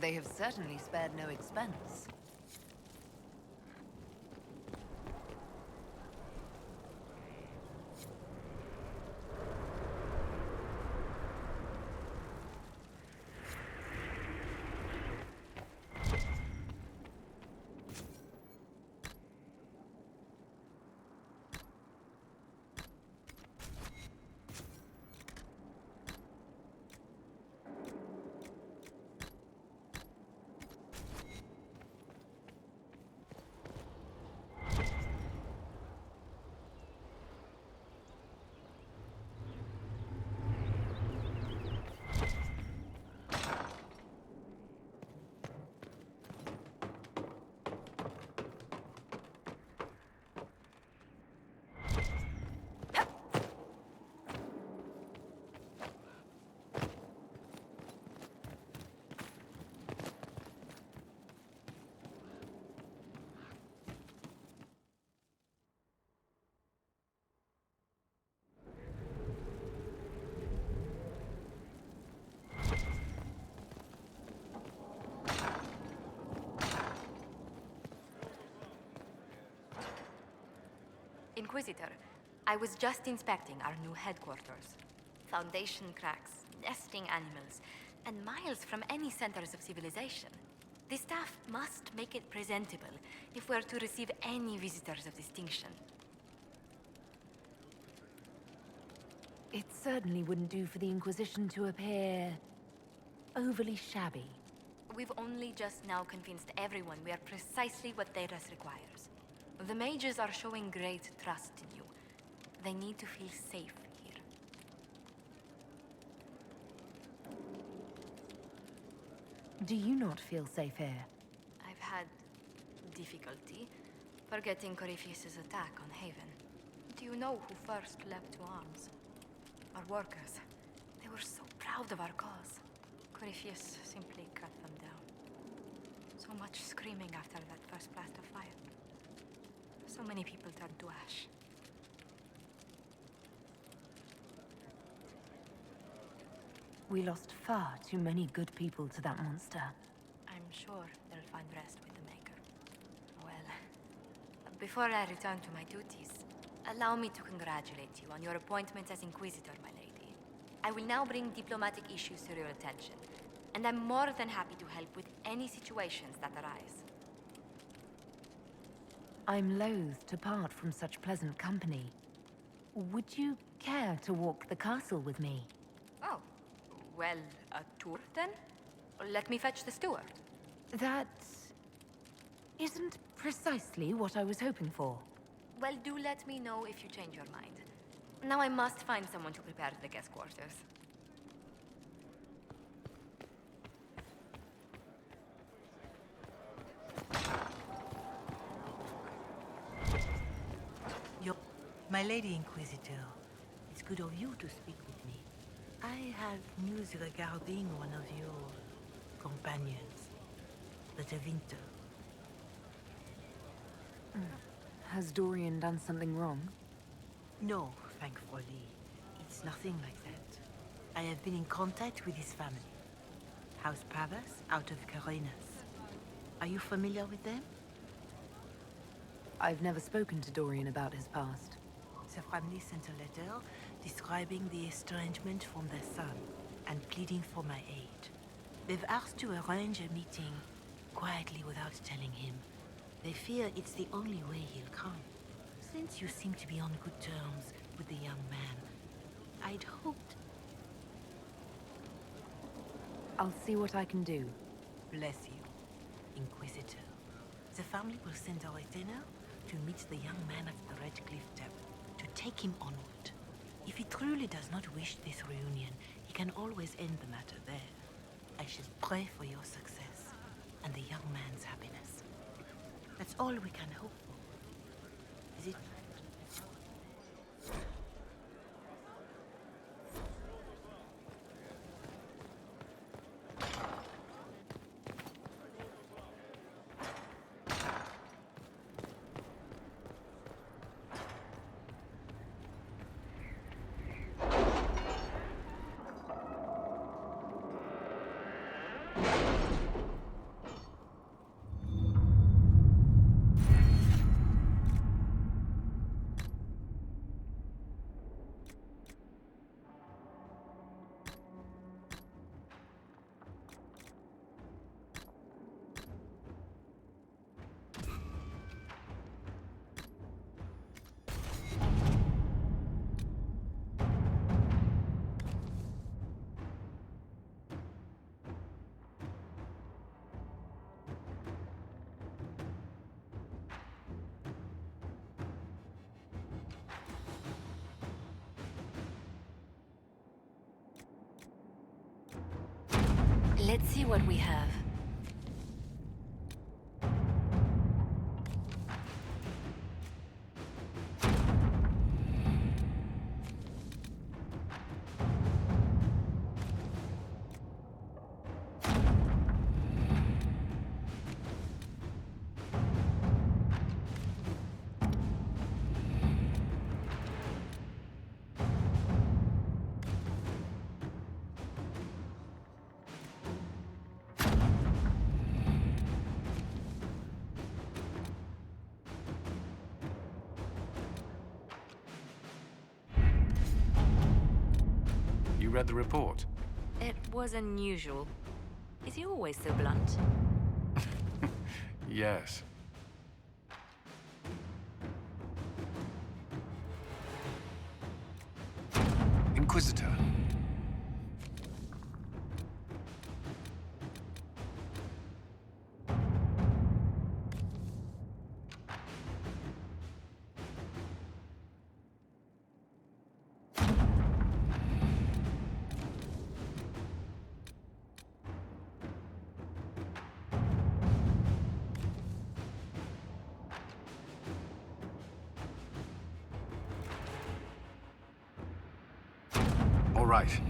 They have certainly spared no expense. Inquisitor, I was just inspecting our new headquarters. Foundation cracks, nesting animals, and miles from any centers of civilization. The staff must make it presentable if we're to receive any visitors of distinction. It certainly wouldn't do for the Inquisition to appear overly shabby. We've only just now convinced everyone we are precisely what Theras requires. The mages are showing great trust in you. They need to feel safe here. Do you not feel safe here? I've had difficulty forgetting Corypheus's attack on Haven. Do you know who first leapt to arms? Our workers. They were so proud of our cause. Corypheus simply cut them down. So much screaming after that first blast of fire. So many people turned to ash. We lost far too many good people to that monster. I'm sure they'll find rest with the Maker. Well, before I return to my duties, allow me to congratulate you on your appointment as Inquisitor, my lady. I will now bring diplomatic issues to your attention, and I'm more than happy to help with any situations that arise. I'm loath to part from such pleasant company. Would you care to walk the castle with me? Oh, well, a tour then? Let me fetch the steward. That isn't precisely what I was hoping for. Well, do let me know if you change your mind. Now I must find someone to prepare the guest quarters. My Lady Inquisitor, it's good of you to speak with me. I have news regarding one of your companions, the Tevinter. Has Dorian done something wrong? No, thankfully. It's nothing like that. I have been in contact with his family. House Pavas, out of Carenas. Are you familiar with them? I've never spoken to Dorian about his past. The family sent a letter describing the estrangement from their son and pleading for my aid. They've asked to arrange a meeting quietly without telling him. They fear it's the only way he'll come. Since you seem to be on good terms with the young man, I'd hoped... I'll see what I can do. Bless you, Inquisitor. The family will send a retainer to meet the young man at the Red Cliff Tavern, to take him onward. If he truly does not wish this reunion, he can always end the matter there. I shall pray for your success and the young man's happiness. That's all we can hope for. Is it? Let's see what we have. You read the report? It was unusual. Is he always so blunt? Yes. Inquisitor. All right.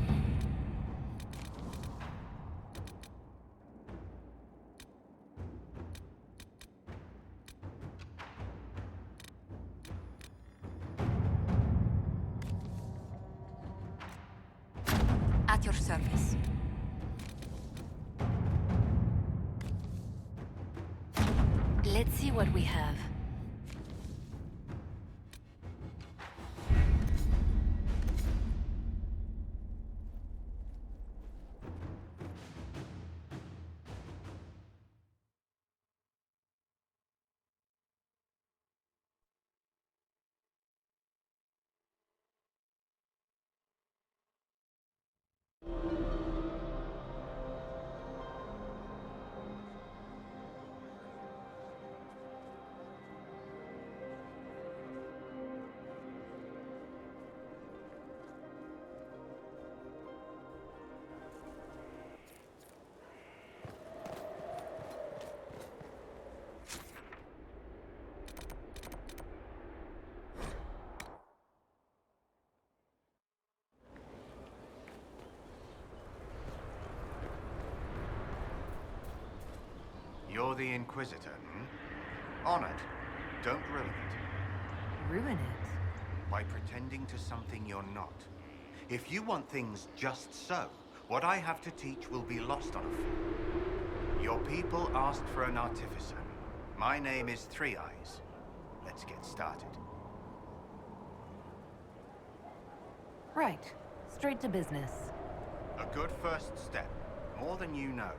At your service. Let's see what we have. You're the Inquisitor, hmm? Honored. Don't ruin it. Ruin it? By pretending to something you're not. If you want things just so, what I have to teach will be lost on a fool. Your people asked for an artificer. My name is Three Eyes. Let's get started. Right. Straight to business. A good first step. More than you know.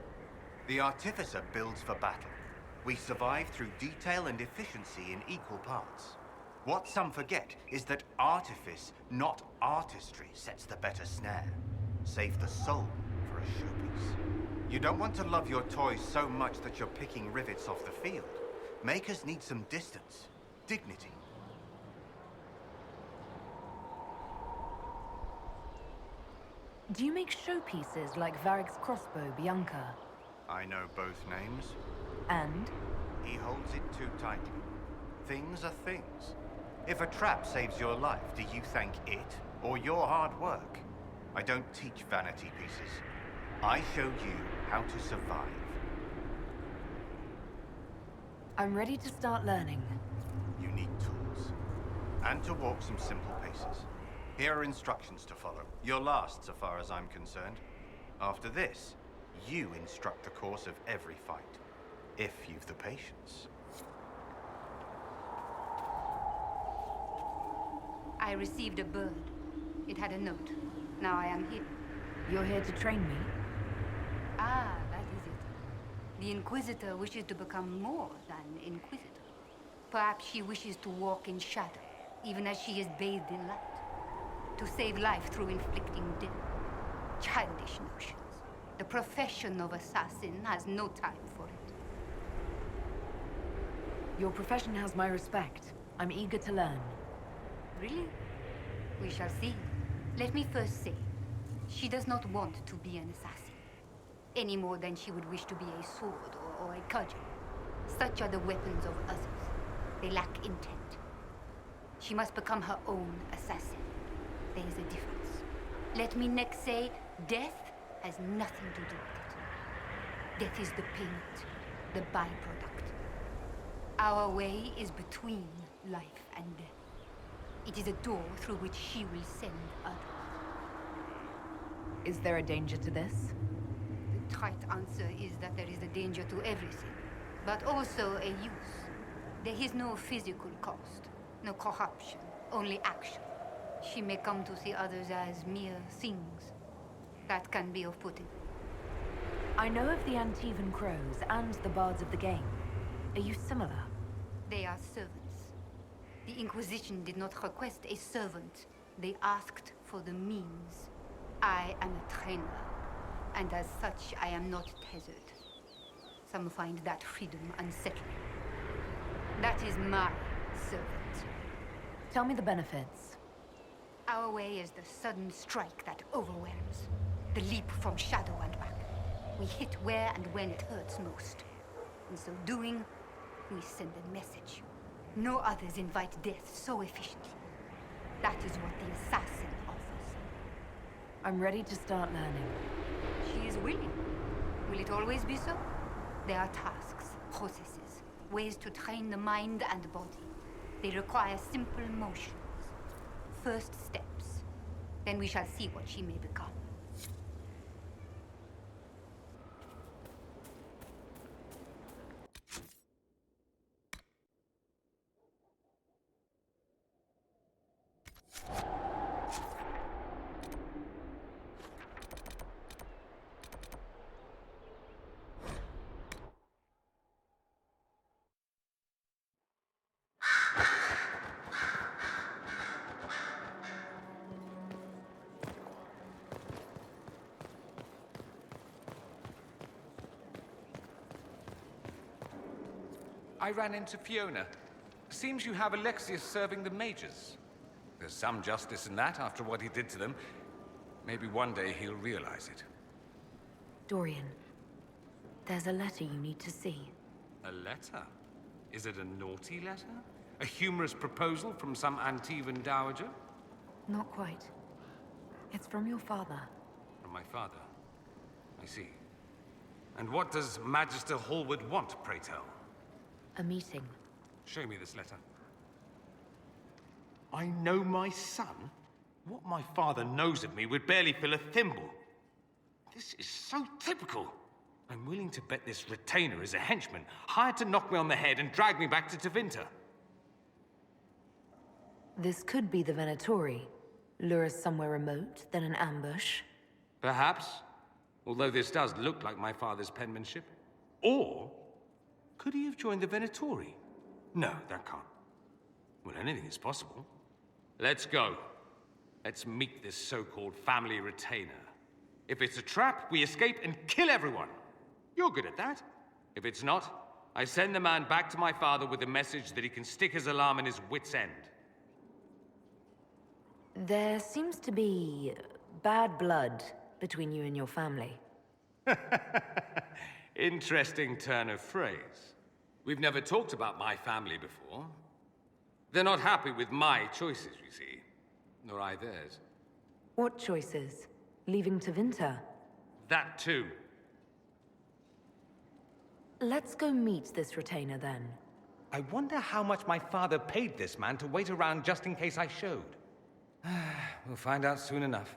The Artificer builds for battle. We survive through detail and efficiency in equal parts. What some forget is that artifice, not artistry, sets the better snare. Save the soul for a showpiece. You don't want to love your toys so much that you're picking rivets off the field. Makers need some distance, dignity. Do you make showpieces like Varric's crossbow, Bianca? I know both names. And? He holds it too tightly. Things are things. If a trap saves your life, do you thank it or your hard work? I don't teach vanity pieces. I show you how to survive. I'm ready to start learning. You need tools. And to walk some simple paces. Here are instructions to follow. Your last, so far as I'm concerned. After this, you instruct the course of every fight. If you've the patience. I received a bird. It had a note. Now I am here. You're here to train me? Ah, that is it. The Inquisitor wishes to become more than Inquisitor. Perhaps she wishes to walk in shadow, even as she is bathed in light. To save life through inflicting death. Childish notions. The profession of assassin has no time for it. Your profession has my respect. I'm eager to learn. Really? We shall see. Let me first say, she does not want to be an assassin. any more than she would wish to be a sword or a cudgel. Such are the weapons of others. They lack intent. She must become her own assassin. There is a difference. Let me next say, death has nothing to do with it. Death is the payment, the byproduct. Our way is between life and death. It is a door through which she will send others. Is there a danger to this? The trite answer is that there is a danger to everything, but also a use. There is no physical cost, no corruption, only action. She may come to see others as mere things. That can be off-putting. I know of the Antivan Crows and the Bards of the Game. Are you similar? They are servants. The Inquisition did not request a servant. They asked for the means. I am a trainer, and as such, I am not tethered. Some find that freedom unsettling. That is my servant. Tell me the benefits. Our way is the sudden strike that overwhelms. The leap from shadow and back. We hit where and when it hurts most. In so doing, we send a message. No others invite death so efficiently. That is what the assassin offers. I'm ready to start learning. She is willing. Will it always be so? There are tasks, processes, ways to train the mind and body. They require simple motions. First steps. Then we shall see what she may become. I ran into Fiona. Seems you have Alexius serving the mages. There's some justice in that after what he did to them. Maybe one day he'll realize it. Dorian, there's a letter you need to see. A letter? Is it a naughty letter? A humorous proposal from some Antivan dowager? Not quite. It's from your father. From my father? I see. And what does Magister Hallward want, pray tell? A meeting. Show me this letter. I know my son? What my father knows of me would barely fill a thimble. This is so typical. I'm willing to bet this retainer is a henchman, hired to knock me on the head and drag me back to Tevinter. This could be the Venatori. Lure us somewhere remote, then an ambush. Perhaps. Although this does look like my father's penmanship. Or could he have joined the Venatori? No, that can't. Well, anything is possible. Let's go. Let's meet this so-called family retainer. If it's a trap, we escape and kill everyone. You're good at that. If it's not, I send the man back to my father with a message that he can stick his alarm in his wit's end. There seems to be bad blood between you and your family. Interesting turn of phrase. We've never talked about my family before. They're not happy with my choices, you see. Nor I theirs. What choices? Leaving Tevinter? That too. Let's go meet this retainer then. I wonder how much my father paid this man to wait around just in case I showed. We'll find out soon enough.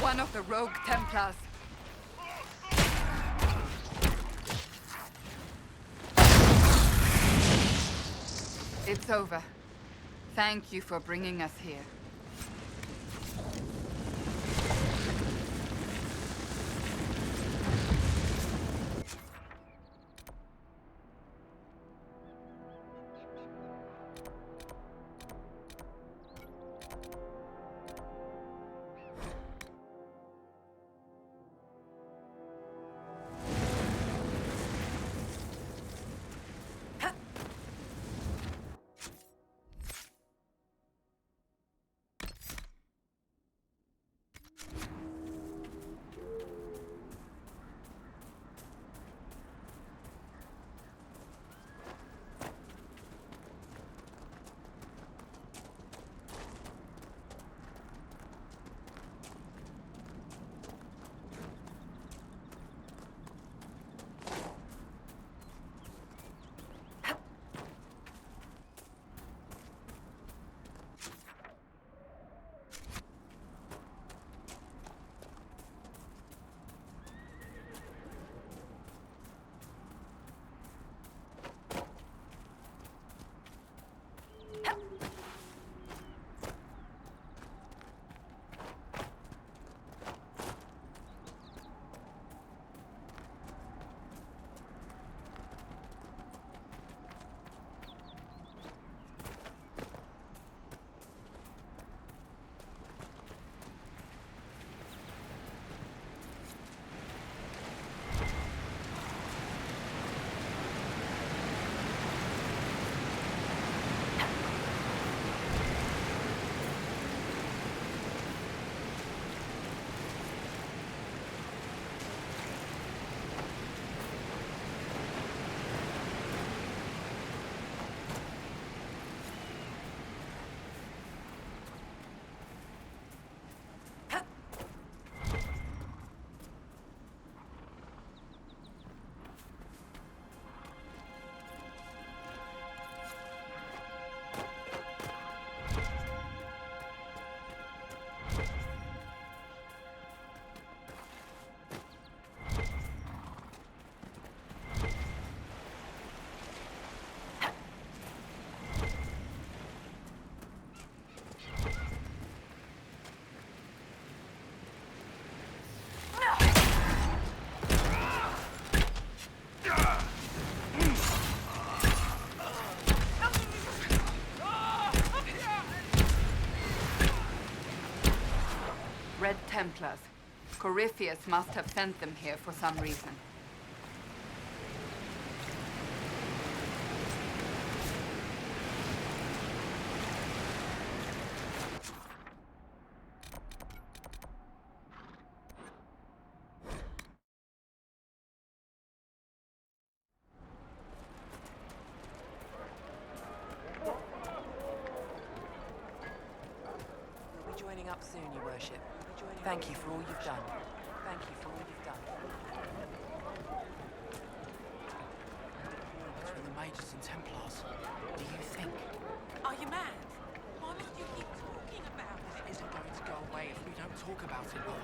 one of the rogue Templars. It's over. Thank you for bringing us here. Red Templars. Corypheus must have sent them here for some reason. We'll be joining up soon, Your Worship. Thank you for all you've done. Thank you for all you've done. Between the Mages and Templars, do you think? Are you mad? Why must you keep talking about it? It isn't going to go away if we don't talk about it more.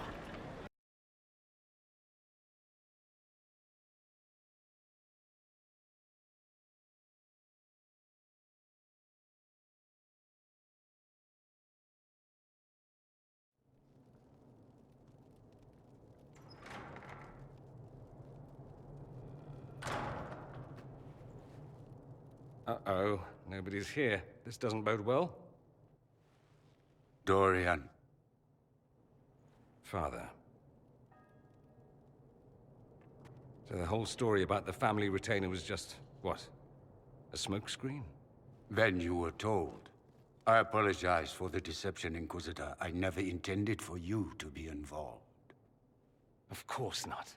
Uh-oh, nobody's here. This doesn't bode well. Dorian. Father. So the whole story about the family retainer was just, what? A smokescreen? Then you were told. I apologize for the deception, Inquisitor. I never intended for you to be involved. Of course not.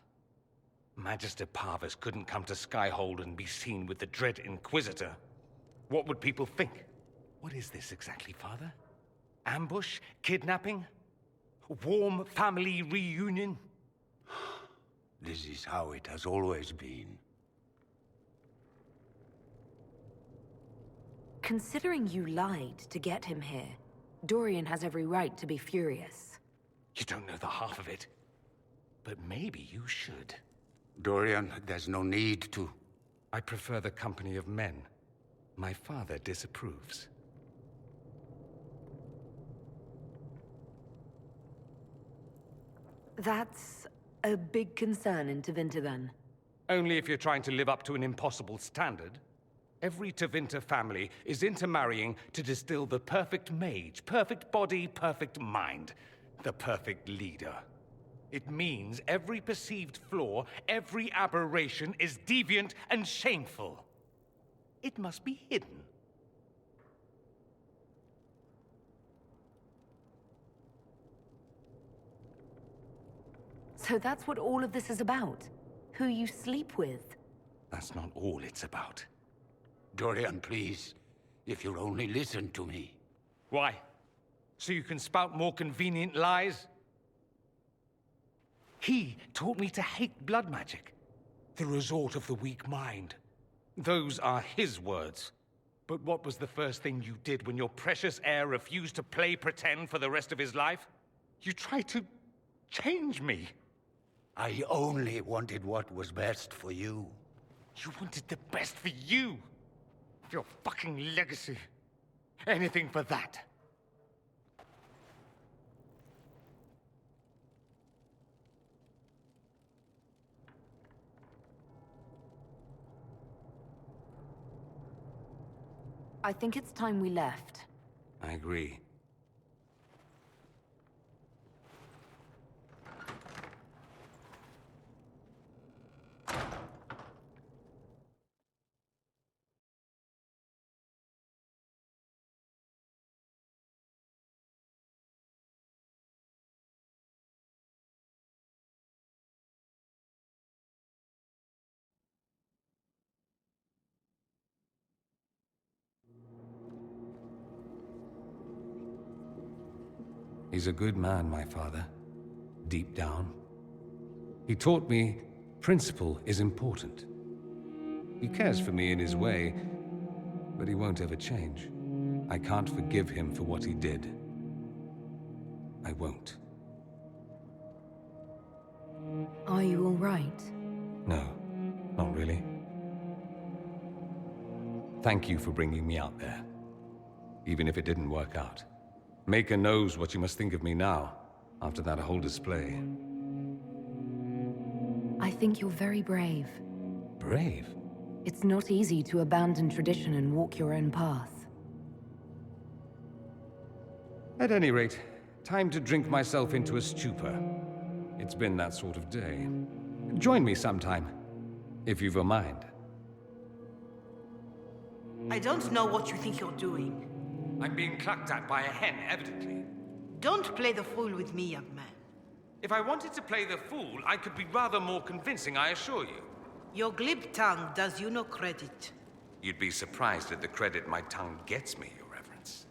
Magister Parvus couldn't come to Skyhold and be seen with the dread Inquisitor. What would people think? What is this exactly, Father? Ambush? Kidnapping? Warm family reunion? This is how it has always been. Considering you lied to get him here, Dorian has every right to be furious. You don't know the half of it. But maybe you should. Dorian, there's no need to. I prefer the company of men. My father disapproves. That's a big concern in Tevinter, then. Only if you're trying to live up to an impossible standard. Every Tevinter family is intermarrying to distill the perfect mage, perfect body, perfect mind, the perfect leader. It means every perceived flaw, every aberration is deviant and shameful. It must be hidden. So that's what all of this is about? Who you sleep with? That's not all it's about. Dorian, please. If you'll only listen to me. Why? So you can spout more convenient lies? He taught me to hate blood magic. The resort of the weak mind. Those are his words. But what was the first thing you did when your precious heir refused to play pretend for the rest of his life? You tried to change me. I only wanted what was best for you. You wanted the best for you. Your fucking legacy. Anything for that. I think it's time we left. I agree. He's a good man, my father. Deep down. He taught me principle is important. He cares for me in his way, but he won't ever change. I can't forgive him for what he did. I won't. Are you all right? No, not really. Thank you for bringing me out there. Even if it didn't work out. Maker knows what you must think of me now, after that whole display. I think you're very brave. Brave? It's not easy to abandon tradition and walk your own path. At any rate, time to drink myself into a stupor. It's been that sort of day. Join me sometime, if you've a mind. I don't know what you think you're doing. I'm being clucked at by a hen, evidently. Don't play the fool with me, young man. If I wanted to play the fool, I could be rather more convincing, I assure you. Your glib tongue does you no credit. You'd be surprised at the credit my tongue gets me, Your Reverence.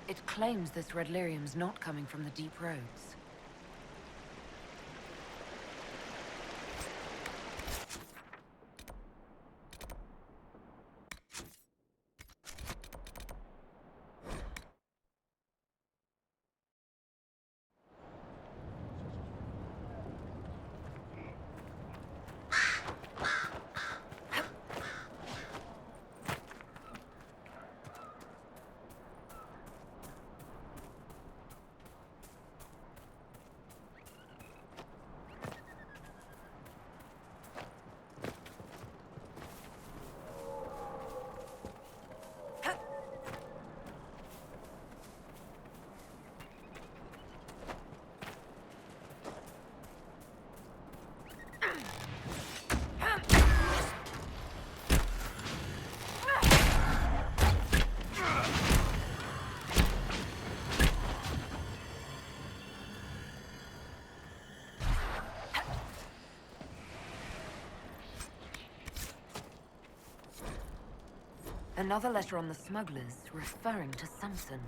It claims this red lyrium's not coming from the deep roads. Another letter on the smugglers, referring to Samson.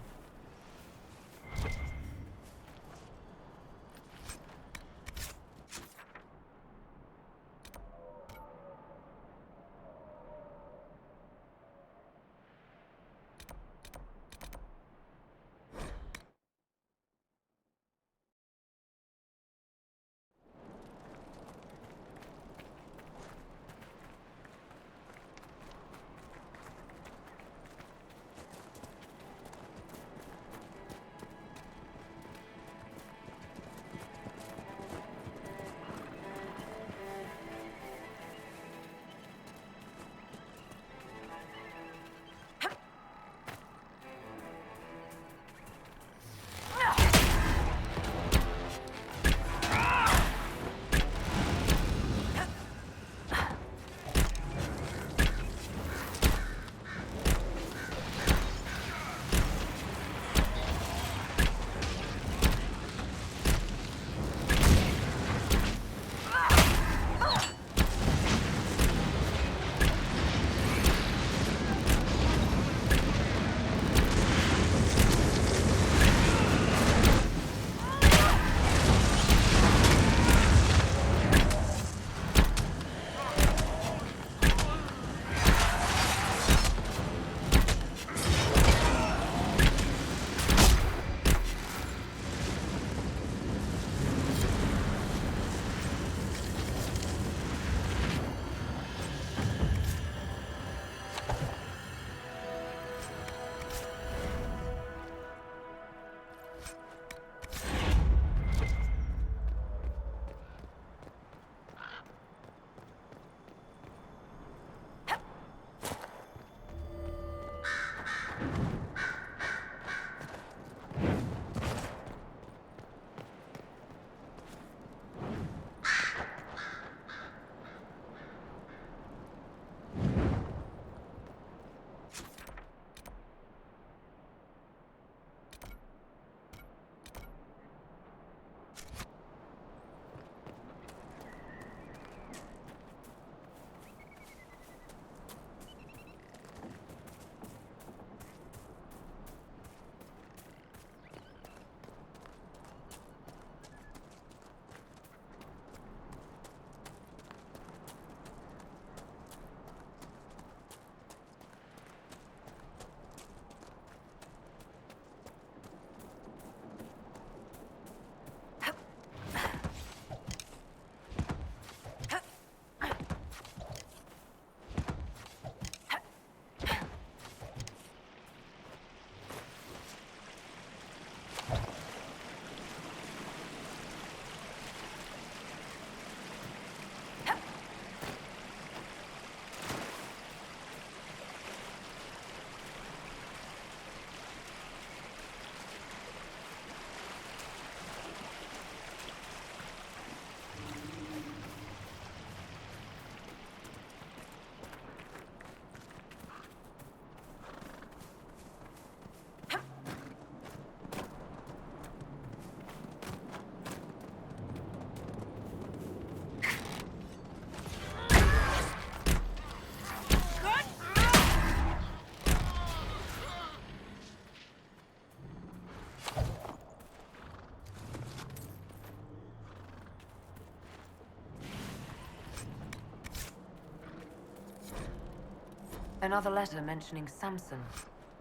Another letter mentioning Samson,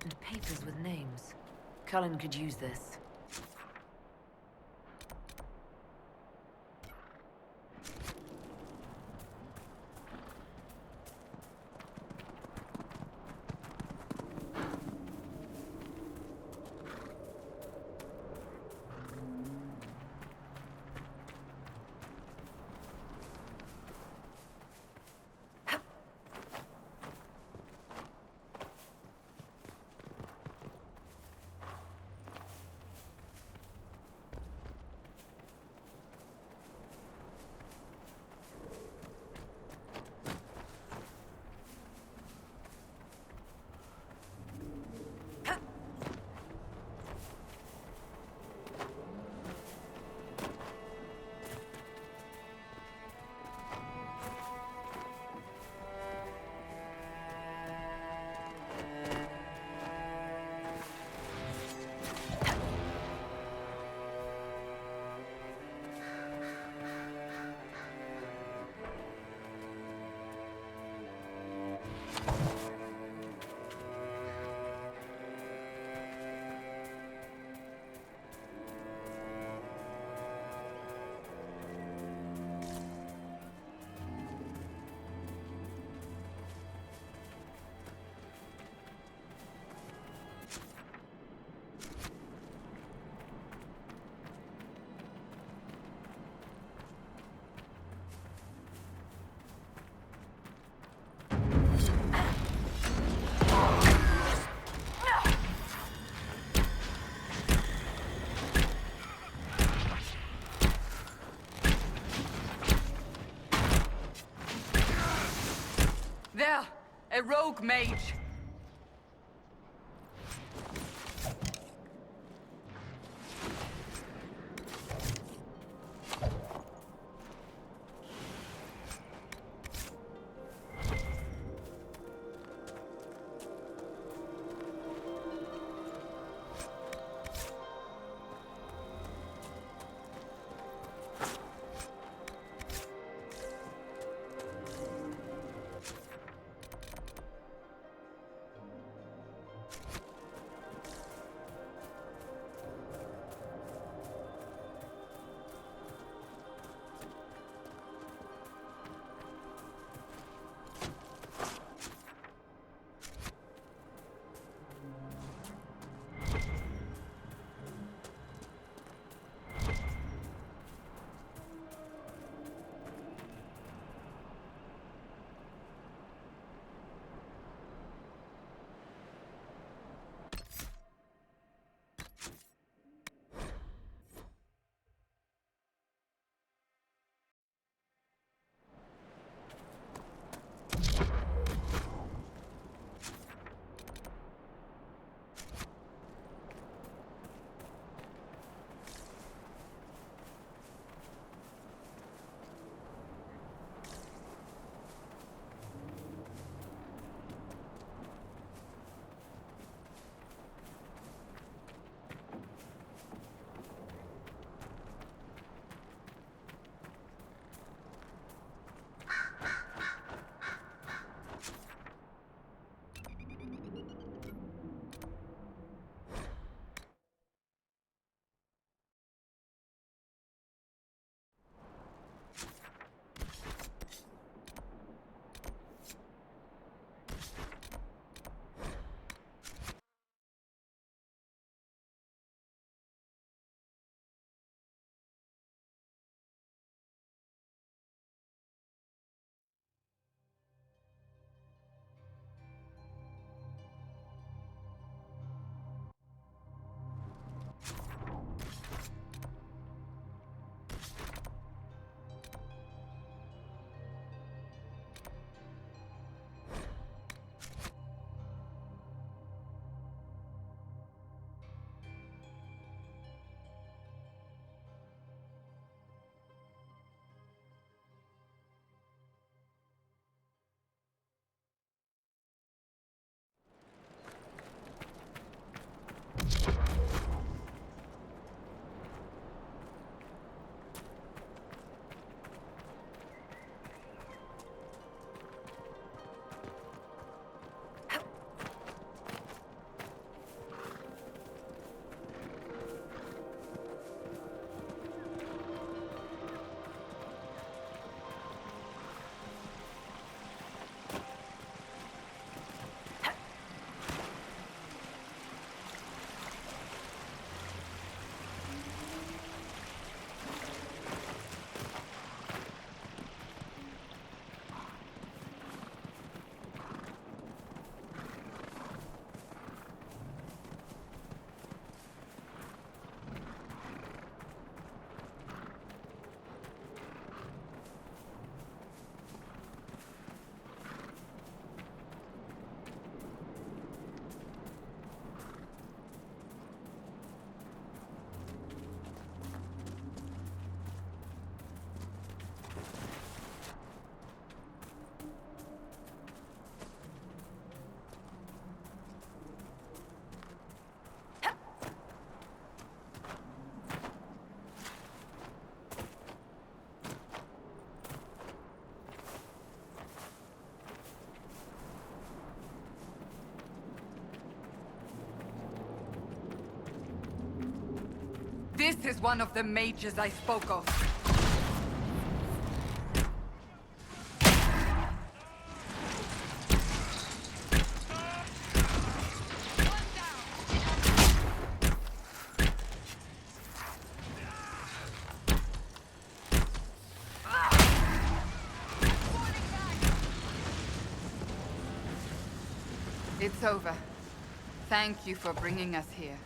and papers with names. Cullen could use this. There! A rogue mage! This is one of the mages I spoke of. It's over. Thank you for bringing us here.